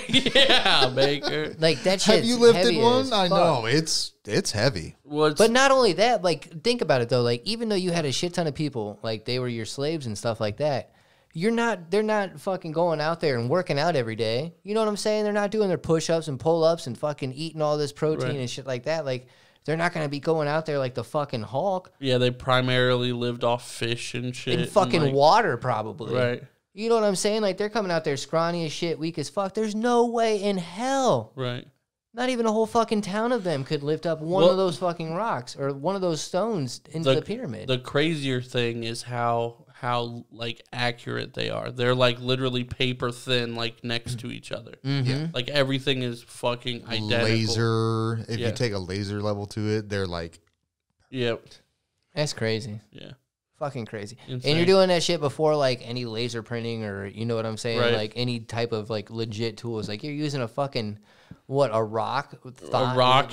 Yeah, Baker. Like, that shit's Have you lifted heavy one? as I fuck. know. It's heavy. But not only that, like, think about it, though. Like, even though you had a shit ton of people, like, they were your slaves and stuff like that, they're not fucking going out there and working out every day. You know what I'm saying? They're not doing their push-ups and pull-ups and fucking eating all this protein and shit like that. Like, they're not going to be going out there like the fucking Hulk. Yeah, they primarily lived off fish and shit. And fucking like, water, probably. Right. You know what I'm saying? Like, they're coming out there scrawny as shit, weak as fuck. There's no way in hell. Right. Not even a whole fucking town of them could lift up one of those fucking rocks or one of those stones into the pyramid. The crazier thing is how like accurate they are. They're like literally paper thin, like next to each other. Yeah. Like everything is fucking identical. Laser. If you take a laser level to it, they're like. Yep. That's crazy. Yeah. Fucking crazy. Insane. And you're doing that shit before like any laser printing or you know what I'm saying? Right. Like any type of like legit tools. Like you're using a fucking a rock?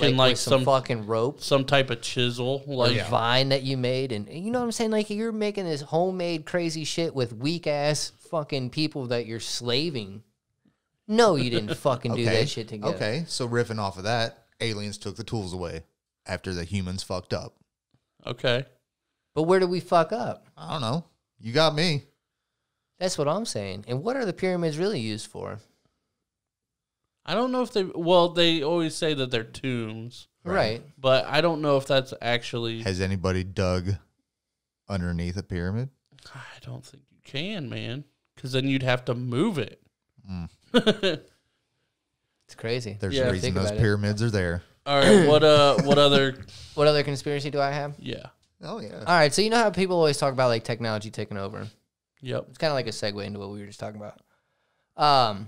And like with some fucking rope. Some type of chisel. Like vine that you made. And you know what I'm saying? Like you're making this homemade crazy shit with weak ass fucking people that you're slaving. No, you didn't fucking do that shit together. Okay, so riffing off of that, aliens took the tools away after the humans fucked up. Okay. But where did we fuck up? I don't know. You got me. That's what I'm saying. And what are the pyramids really used for? I don't know if they always say that they're tombs. Right. But I don't know if that's actually. Has anybody dug underneath a pyramid? I don't think you can, man. Because then you'd have to move it. It's crazy. There's a reason those pyramids are there. All right. What other conspiracy do I have? Yeah. Oh, yeah. All right. So you know how people always talk about like technology taking over? Yep. It's kind of like a segue into what we were just talking about.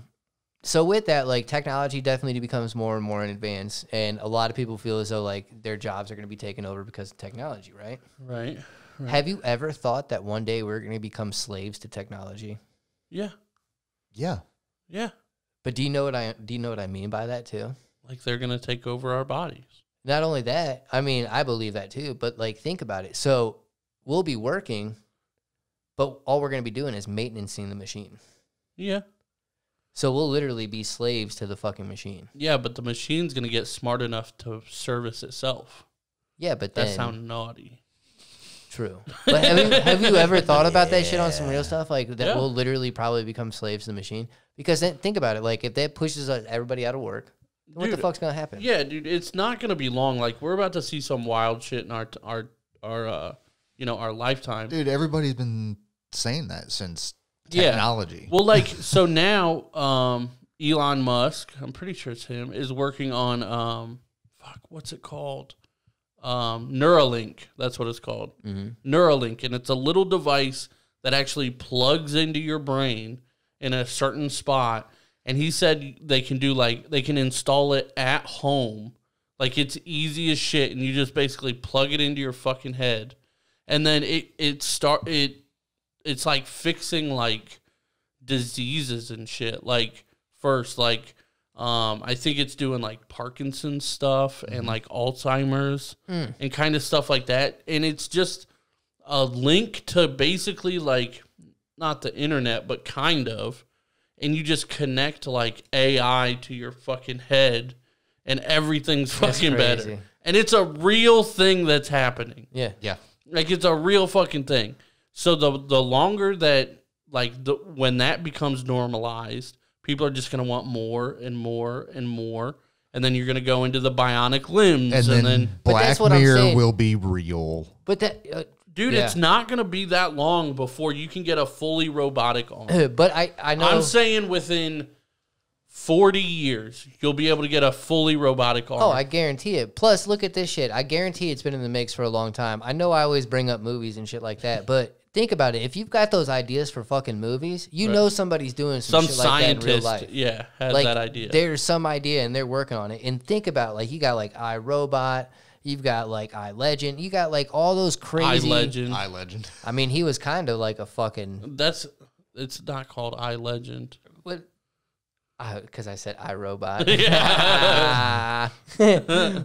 So with that, like technology definitely becomes more and more in advance, and a lot of people feel as though like their jobs are going to be taken over because of technology, right? Right. Have you ever thought that one day we're going to become slaves to technology? Yeah. Yeah. Yeah. But do you know what I mean by that too? Like they're gonna take over our bodies. Not only that, I mean, I believe that too, but like think about it. So we'll be working, but all we're going to be doing is maintaining the machine. Yeah. So we'll literally be slaves to the fucking machine. Yeah, but the machine's gonna get smart enough to service itself. Yeah, but that then sounds naughty. True. But have you ever thought about that shit on some real stuff? Like that we'll literally probably become slaves to the machine? Because then think about it. Like if that pushes everybody out of work, then what the fuck's gonna happen? Yeah, dude, it's not gonna be long. Like we're about to see some wild shit in our lifetime. Dude, everybody's been saying that since technology. Well, like so now, Elon Musk, I'm pretty sure it's him, is working on what's it called? Neuralink. That's what it's called. Neuralink, and it's a little device that actually plugs into your brain in a certain spot. And he said they can install it at home. Like, it's easy as shit, and you just basically plug it into your fucking head. And then it's like fixing like diseases and shit. Like, first, like, I think it's doing like Parkinson's stuff and like Alzheimer's and kind of stuff like that. And it's just a link to basically like, not the internet, but kind of. And you just connect like AI to your fucking head and everything's fucking better. And it's a real thing that's happening. Yeah. Yeah. Like, it's a real fucking thing. So the longer that, like, when that becomes normalized, people are just going to want more and more and more. And then you're going to go into the bionic limbs. And then Black Mirror will be real. But that... dude, it's not going to be that long before you can get a fully robotic arm. But I know... I'm saying within 40 years, you'll be able to get a fully robotic arm. Oh, I guarantee it. Plus, look at this shit. I guarantee it's been in the mix for a long time. I know I always bring up movies and shit like that, but think about it. If you've got those ideas for fucking movies, you know somebody's doing some shit like that in real life. Yeah, has like, that idea. There's some idea and they're working on it. And think about, like, you got like iRobot, you've got like iLegend, you got like all those crazy... iLegend. I mean, he was kind of like a fucking... It's not called iLegend. What? Because I said iRobot.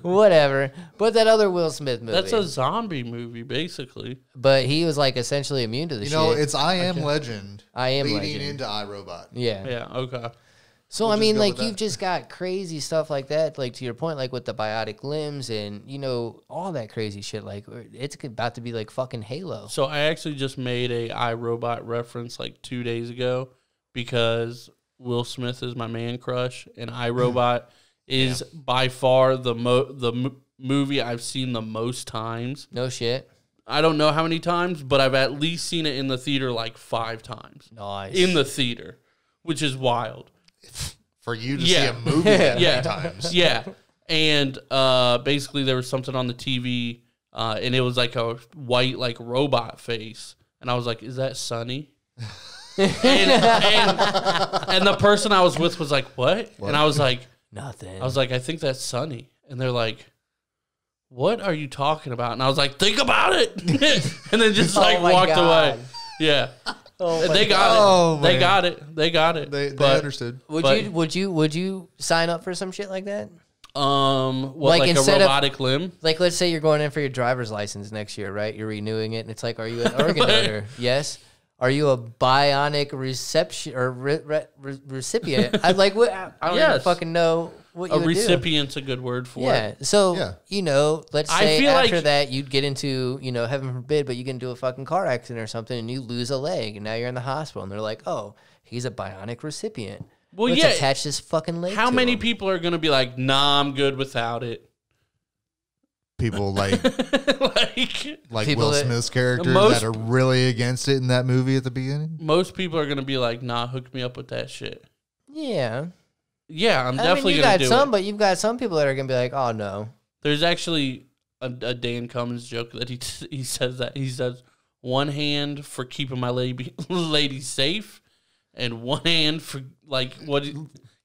Whatever. But that other Will Smith movie. That's a zombie movie, basically. But he was like essentially immune to the shit. You know, it's I Am Legend. I Am leading Legend. into iRobot. Yeah. Yeah, okay. So, I mean, like, you've just got crazy stuff like that, like, to your point, like, with the biotic limbs and, you know, all that crazy shit. Like, it's about to be, like, fucking Halo. So, I actually just made a iRobot reference, like, 2 days ago because Will Smith is my man crush, and iRobot is by far the movie I've seen the most times. No shit. I don't know how many times, but I've at least seen it in the theater, like, 5 times. Nice. In the theater, which is wild. For you to see a movie that many times. Yeah. And basically there was something on the TV, and it was like a white, like, robot face. And I was like, is that Sonny? and the person I was with was like, what? And I was like, nothing. I was like, I think that's Sonny. And they're like, what are you talking about? And I was like, think about it. And then just like walked away. Yeah. They got it. They got it. They got it. They understood. Would you sign up for some shit like that? What, like a robotic limb? Like, let's say you're going in for your driver's license next year, right? You're renewing it, and it's like, are you an organ donor? Yes. Are you a bionic reception or recipient? I like what I don't even fucking know what you would do. A recipient's a good word for it. Yeah. So you know, let's say after like that you'd get into, you know, heaven forbid, but you get into a fucking car accident or something and you lose a leg and now you're in the hospital and they're like, oh, he's a bionic recipient. Well, let's attach this fucking leg. How to many him. people are gonna be like, nah, I'm good without it? People like people Will Smith's character that are really against it in that movie at the beginning. Most people are gonna be like, nah, hook me up with that shit. Yeah. Yeah, I'm definitely you gonna got do some, it. but you've got some people that are gonna be like, oh no. There's actually a Dan Cummins joke that he says that he says one hand for keeping my lady safe, and one hand for like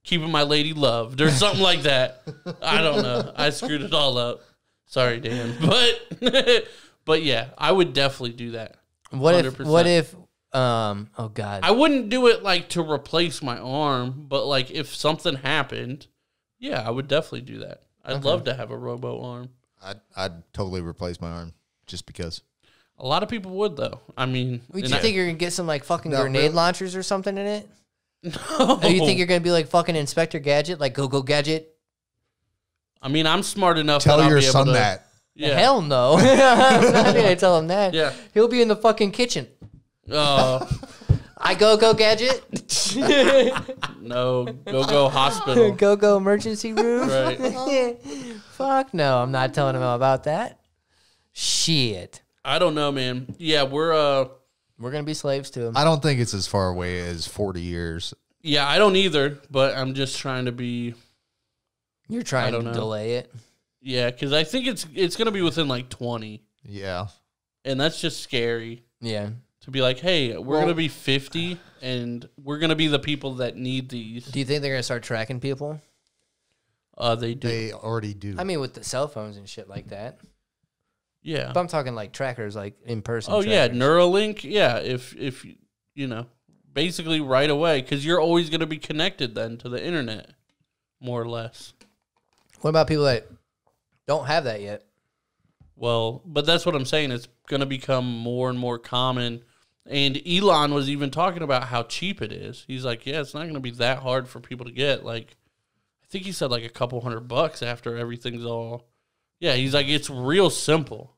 keeping my lady loved or something like that. I don't know. I screwed it all up. Sorry, Dan. But yeah, I would definitely do that. 100%. What if oh God. I wouldn't do it like to replace my arm, but like if something happened, yeah, I would definitely do that. I'd love to have a robo arm. I'd totally replace my arm just because. A lot of people would though. I mean, you think you're gonna get some like fucking grenade really. launchers or something in it? No. Or you think you're gonna be like fucking Inspector Gadget, like go Gadget? I mean, I'm smart enough. Tell that your I'll be able son to, that. Yeah. Hell no. I'm not gonna tell him that. Yeah. He'll be in the fucking kitchen. I go Gadget. No, go hospital. Go emergency room. Right. Fuck no, I'm not telling him about that. Shit. I don't know, man. Yeah, we're gonna be slaves to him. I don't think it's as far away as 40 years. Yeah, I don't either, but I'm just trying to be. You're trying to delay it. Yeah, because I think it's going to be within like 20. Yeah. And that's just scary. Yeah. To be like, hey, we're going to be 50, and we're going to be the people that need these. Do you think they're going to start tracking people? They do. They already do. I mean, with the cell phones and shit like that. Yeah. But I'm talking like trackers, like in person. Oh, trackers. yeah, Neuralink. Yeah, if you know, basically right away, because you're always going to be connected then to the internet, more or less. What about people that don't have that yet? Well, but that's what I'm saying. It's going to become more and more common. And Elon was even talking about how cheap it is. He's like, yeah, it's not going to be that hard for people to get. Like, I think he said like a couple $100 after everything's all. Yeah, he's like, it's real simple.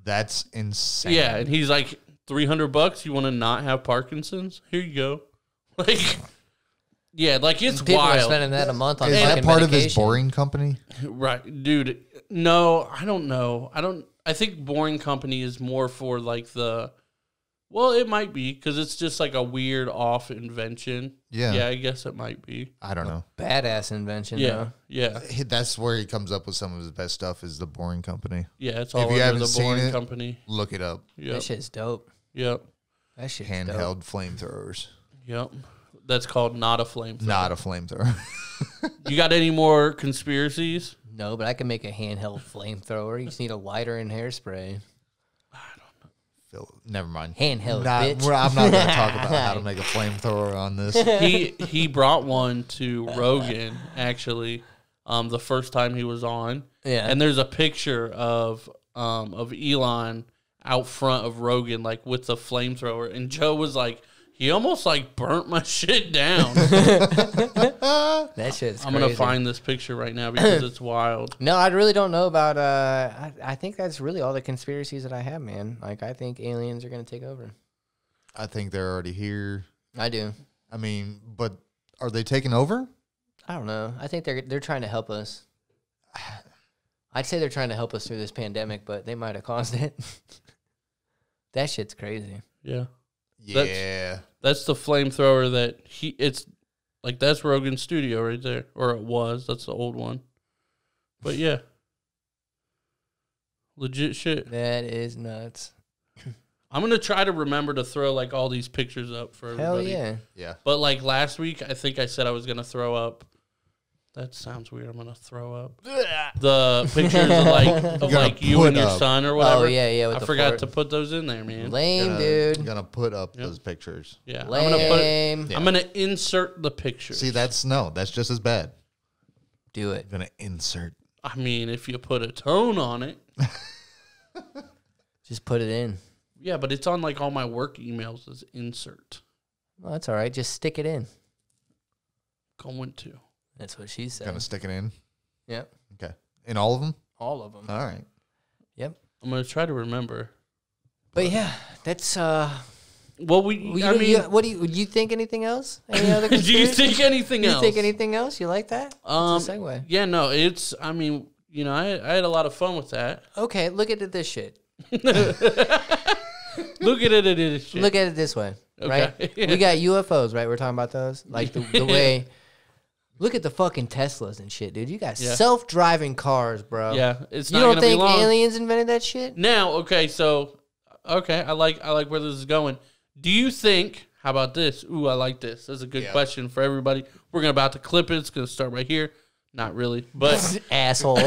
That's insane. Yeah, and he's like, $300. You want to not have Parkinson's? Here you go. Like, yeah, like it's People wild. are spending that a month on Is fucking that part of his medication. boring company? Right, dude. No, I don't know. I think Boring Company is more for like the. Well, it might be because it's just like a weird off invention. Yeah. Yeah, I guess it might be. I don't know. Badass invention, Yeah, though. yeah, That's where he comes up with some of his best stuff is the Boring Company. yeah. It's all If you under haven't the seen Boring it, Company. Look it up. That Yep, shit's dope. yep, That shit's dope. Handheld flamethrowers. yep. That's called Not a Flamethrower. Not a flamethrower. You got any more conspiracies? No, but I can make a handheld flamethrower. You just need a lighter and hairspray. Never mind. Handheld, I'm bitch. not going to talk about how to make a flamethrower on this. He brought one to Rogan actually, the first time he was on. Yeah. And there's a picture of Elon out front of Rogan, like with the flamethrower, and Joe was like, he almost like burnt my shit down. That shit's I'm crazy. gonna find this picture right now because it's wild. No, I really don't know about. I think that's really all the conspiracies that I have, man. Like, I think aliens are gonna take over. I think they're already here. I do. I mean, but are they taking over? I don't know. I think they're trying to help us. I'd say they're trying to help us through this pandemic, but they might have caused it. That shit's crazy. Yeah, Yeah. that's the flamethrower that it's like that's Rogan's studio right there, or it was. That's the old one. But yeah, legit shit. That is nuts. I'm gonna try to remember to throw like all these pictures up for everybody. Hell yeah. Yeah. But like last week, I think I said I was gonna throw up. That sounds weird. I'm gonna throw up the pictures of like you put and your up. son or whatever. Oh, yeah. With I the forgot fort. to put those in there, man. Lame, dude. Gonna put up those pictures. Yeah, Lame. I'm gonna insert the pictures. See, that's just as bad. Do it. I'm gonna insert. I mean, if you put a tone on it, Just put it in. yeah. But it's on like all my work emails as insert. Well, that's all right. Just stick it in. Going to. That's what she said. Gonna stick it in. Yep. Okay. In all of them. All of them. All right. Yep. I'm gonna try to remember. But yeah, that's Well, what do you think? Anything else? Any other? do you conspiracy? think anything Do you else? think anything else? You like that? It's a segue. Yeah, no, it's. I mean, you know, I had a lot of fun with that. Okay, look at this shit. Look at it as shit. Look at it this way, right? Okay. We got UFOs, right? We're talking about those, like the way. Look at the fucking Teslas and shit, dude. You got self-driving cars, bro. Yeah, it's You not don't gonna be think long. aliens invented that shit? Now, okay, so I like where this is going. Do you think? How about this? Ooh, I like this. That's a good question for everybody. We're about to clip it. It's gonna start right here. Not really, but Asshole.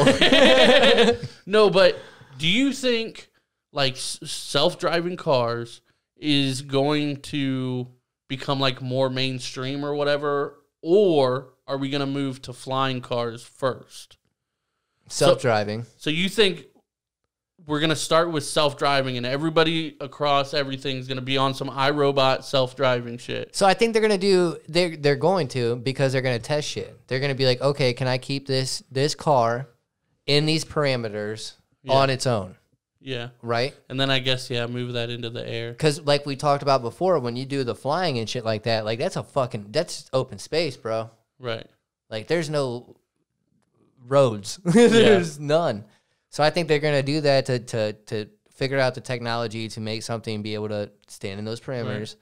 no. But do you think like self-driving cars is going to become like more mainstream or whatever, or are we going to move to flying cars first? Self-driving. So you think we're going to start with self-driving and everybody across everything's going to be on some iRobot self-driving shit? So I think they're going to because they're gonna test shit. They're gonna be like, okay, can I keep this car in these parameters on its own? Yeah. Right? And then I guess, move that into the air. Because like we talked about before, when you do the flying and shit like that, like that's open space, bro. Right. Like there's no roads. There's none. So I think they're gonna do that to figure out the technology to make something be able to stand in those parameters,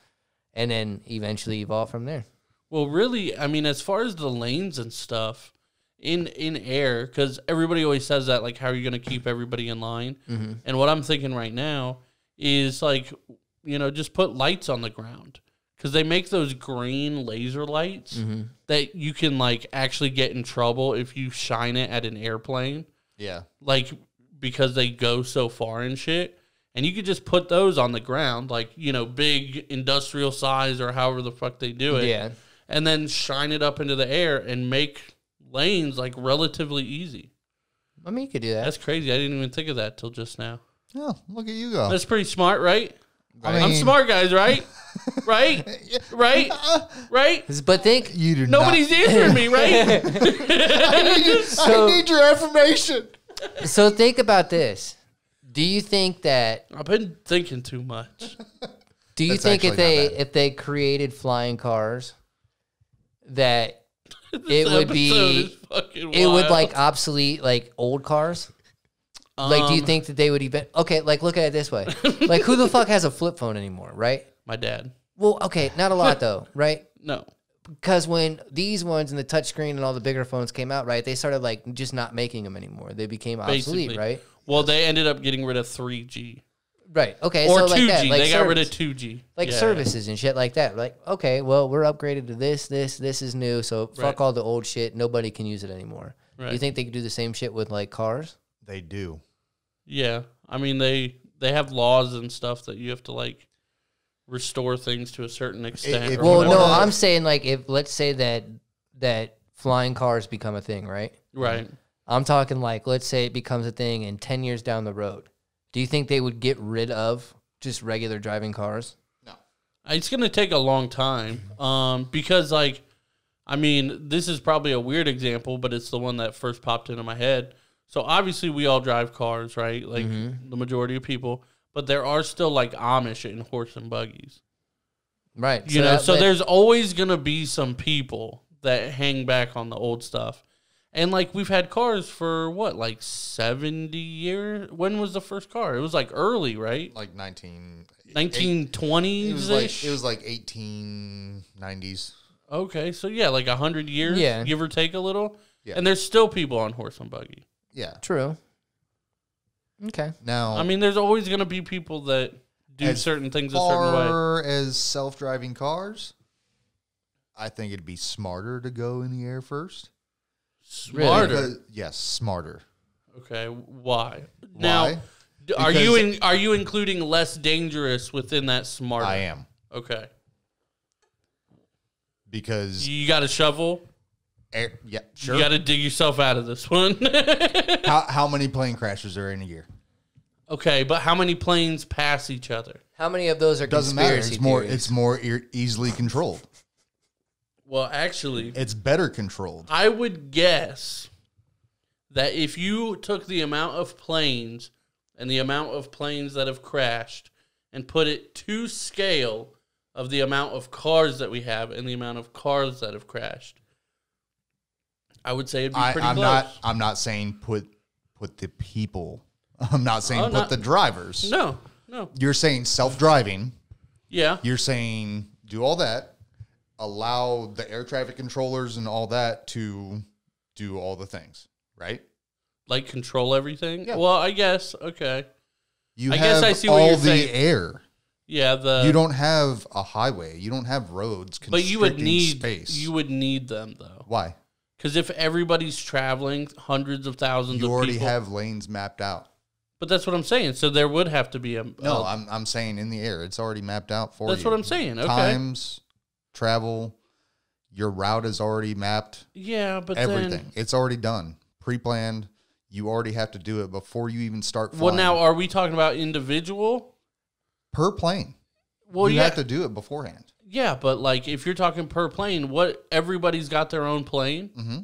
and then eventually evolve from there. Well, really, I mean, as far as the lanes and stuff, in air, because everybody always says that, like, how are you going to keep everybody in line? Mm-hmm. And what I'm thinking right now is, like, just put lights on the ground, because they make those green laser lights that you can, like, actually get in trouble if you shine it at an airplane. Yeah. Like, because they go so far and shit. And you could just put those on the ground, like, big industrial size or however the fuck they do it. Yeah. And then shine it up into the air and make lanes, like, relatively easy. I mean, you could do that. That's crazy. I didn't even think of that till just now. Oh, look at you go. That's pretty smart, right? I'm mean- smart, guys, right? Right? Right? Right? But think, You do Nobody's not. answering me, right? I need your affirmation. so think about this. Do you think that? I've been thinking too much. Do you That's think if actually not bad. if they created flying cars, that This it would episode be is fucking it would wild. like obsolete like old cars? Like, do you think that they would even? Okay, like look at it this way. Like, who the fuck has a flip phone anymore, right? My dad. Well, okay, not a lot though, right? No. Because when these ones and the touchscreen and all the bigger phones came out, right, they started like just not making them anymore. They became obsolete, Basically. right? Well, they ended up getting rid of 3G. Right. Okay. Or so 2G. like that, like They got rid of service. 2G. Like Yeah. services and shit like that. Like, okay, well, we're upgraded to this is new, so fuck Right. all the old shit. Nobody can use it anymore. Right. You think they could do the same shit with like cars? They do. Yeah. I mean, they have laws and stuff that you have to, like, restore things to a certain extent. if or you Well, whatever. no, wanna- I'm saying like if let's say that flying cars become a thing, right? Right. I'm talking like let's say it becomes a thing in 10 years down the road. Do you think they would get rid of just regular driving cars? No. It's going to take a long time because, like, I mean, this is probably a weird example, but it's the one that first popped into my head. So, obviously, we all drive cars, right? Like, the majority of people. But there are still, like, Amish in horse and buggies. Right. You know, so that- there's always going to be some people that hang back on the old stuff. And, like, we've had cars for, what, like 70 years? When was the first car? It was, like, early, right? Like 1920s. 1920s-ish? It was like 1890s. Okay, so, yeah, like 100 years, Yeah. give or take a little. Yeah. And there's still people on horse and buggy. Yeah. True. Okay. Now, I mean, there's always going to be people that do as certain things a certain way. far as self-driving cars, I think it'd be smarter to go in the air first. Smarter. Because- yes, smarter. Okay, why? Now, Why? are you including less dangerous within that smarter? I am. Okay. Because You got a shovel? yeah, sure. You got to dig yourself out of this one. How many plane crashes are in a year? Okay, but how many planes pass each other? How many of those are Doesn't matter. conspiracy It's more. theories? It's more easily controlled. Well, actually, It's better controlled. I would guess that if you took the amount of planes and the amount of planes that have crashed and put it to scale of the amount of cars that we have and the amount of cars that have crashed, I would say it'd be pretty close. I'm not saying put the people. I'm not saying Oh, put not- the drivers. No. You're saying self-driving. Yeah. You're saying do all that. Allow the air traffic controllers and all that to do all the things, right? Like control everything? Yeah. Well, I guess. Okay. You I have guess I see what all you're the saying. air. Yeah, You don't have a highway. You don't have roads but you would constricting need space. you would need them though. Why? Because if everybody's traveling hundreds of thousands You of already people, have lanes mapped out. but that's what I'm saying. So there would have to be a No, I'm saying in the air. It's already mapped out for you. That's what I'm saying. Okay. Times, travel, your route is already mapped. Yeah, but Everything. then It's already done. Pre-planned. You already have to do it before you even start flying. well, now are we talking about individual? Per plane. Well, you yeah, have to do it beforehand. yeah, but like if you're talking per plane, what everybody's got their own plane. Mm-hmm.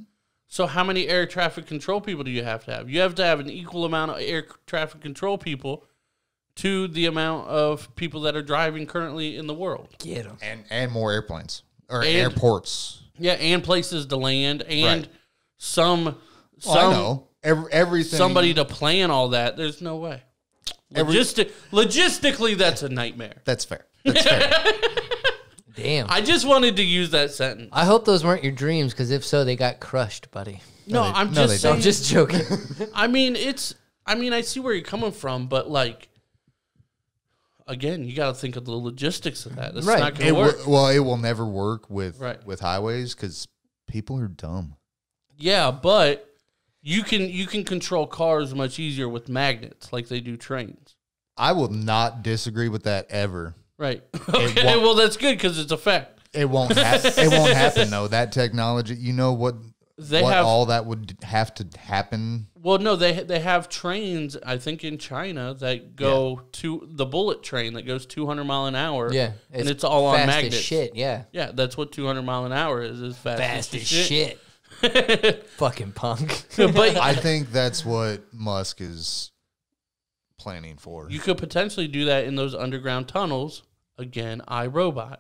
So how many air traffic control people do you have to have? You have to have an equal amount of air traffic control people to the amount of people that are driving currently in the world. Get 'em. And more airplanes. Or And- airports. Yeah, and places to land, and Right. some Well, I know. Everything. somebody to plan all that. There's no way. Logistically, that's a nightmare. That's fair. That's fair. Damn. I just wanted to use that sentence. I hope those weren't your dreams, because if so, they got crushed, buddy. I'm no, just they I'm saying. just joking. I mean, I see where you're coming from, but like, again, you got to think of the logistics of that. That's Right. not going to work. Well, it will never work with Right. with highways because people are dumb. Yeah, but you can control cars much easier with magnets, like they do trains. I will not disagree with that ever. Right. Okay. won't- Well, that's good because it's a fact. It won't happen. It won't happen though. That technology, you know what all that would have to happen. Well, no, they have trains, I think, in China that go to the bullet train that goes 200 mile an hour. Yeah. and it's all on fast magnets. as shit, yeah. Yeah, that's what 200 mile an hour is Fast as shit. Fucking punk. But I think that's what Musk is planning for. you could potentially do that in those underground tunnels. Again, iRobot.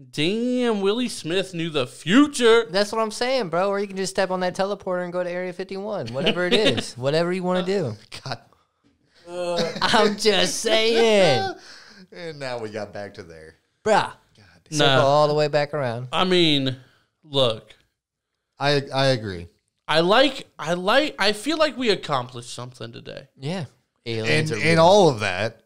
Damn, Willie Smith knew the future. That's what I'm saying, bro. Or you can just step on that teleporter and go to Area 51. Whatever it is. Whatever you want to do. God. I'm just saying. And now we got back to there. Bruh. Circle all the way back around. I mean, look. I agree. I feel like we accomplished something today. Yeah. Aliens And are in real. all of that,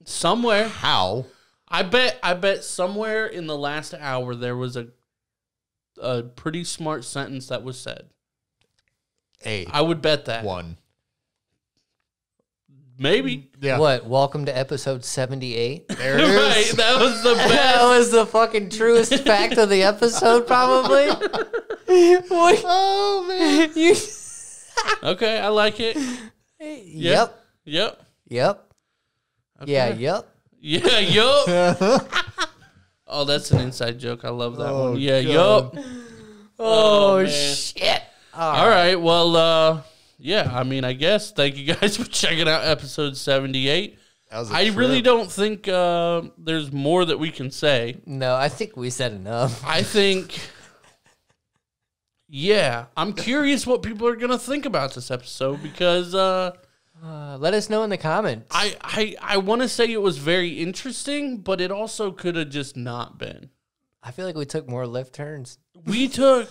Somewhere. how? I bet somewhere in the last hour there was a pretty smart sentence that was said. I would bet that. One. Maybe. Yeah. What? Welcome to episode 78. There it Right, is. that was the That best. was the fucking truest fact of the episode, probably. What? Oh man. You... Okay, I like it. Yep. Yep. Yep. Okay. Yeah, yep. Yeah, yup. Oh, that's an inside joke. I love that one. Yeah, yup. Oh, man. shit. All right. Well, yeah, I mean, I guess thank you guys for checking out episode 78. That was a I really trip. don't think there's more that we can say. No, I think we said enough. I think, yeah, I'm curious what people are going to think about this episode because Let us know in the comments. I want to say it was very interesting, but it also could have just not been. I feel like we took more left turns. We took...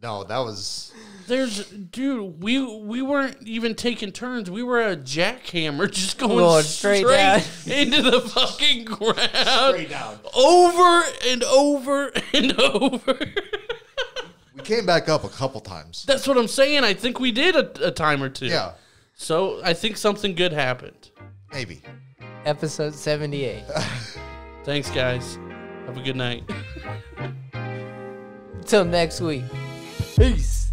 No, that was. Dude, we weren't even taking turns. We were a jackhammer just going Going straight straight down. into the fucking ground. Straight down. Over and over and over. We came back up a couple times. That's what I'm saying. I think we did a time or two. Yeah, So I think something good happened. maybe. Episode 78. Thanks, guys. Have a good night. Until next week. Peace.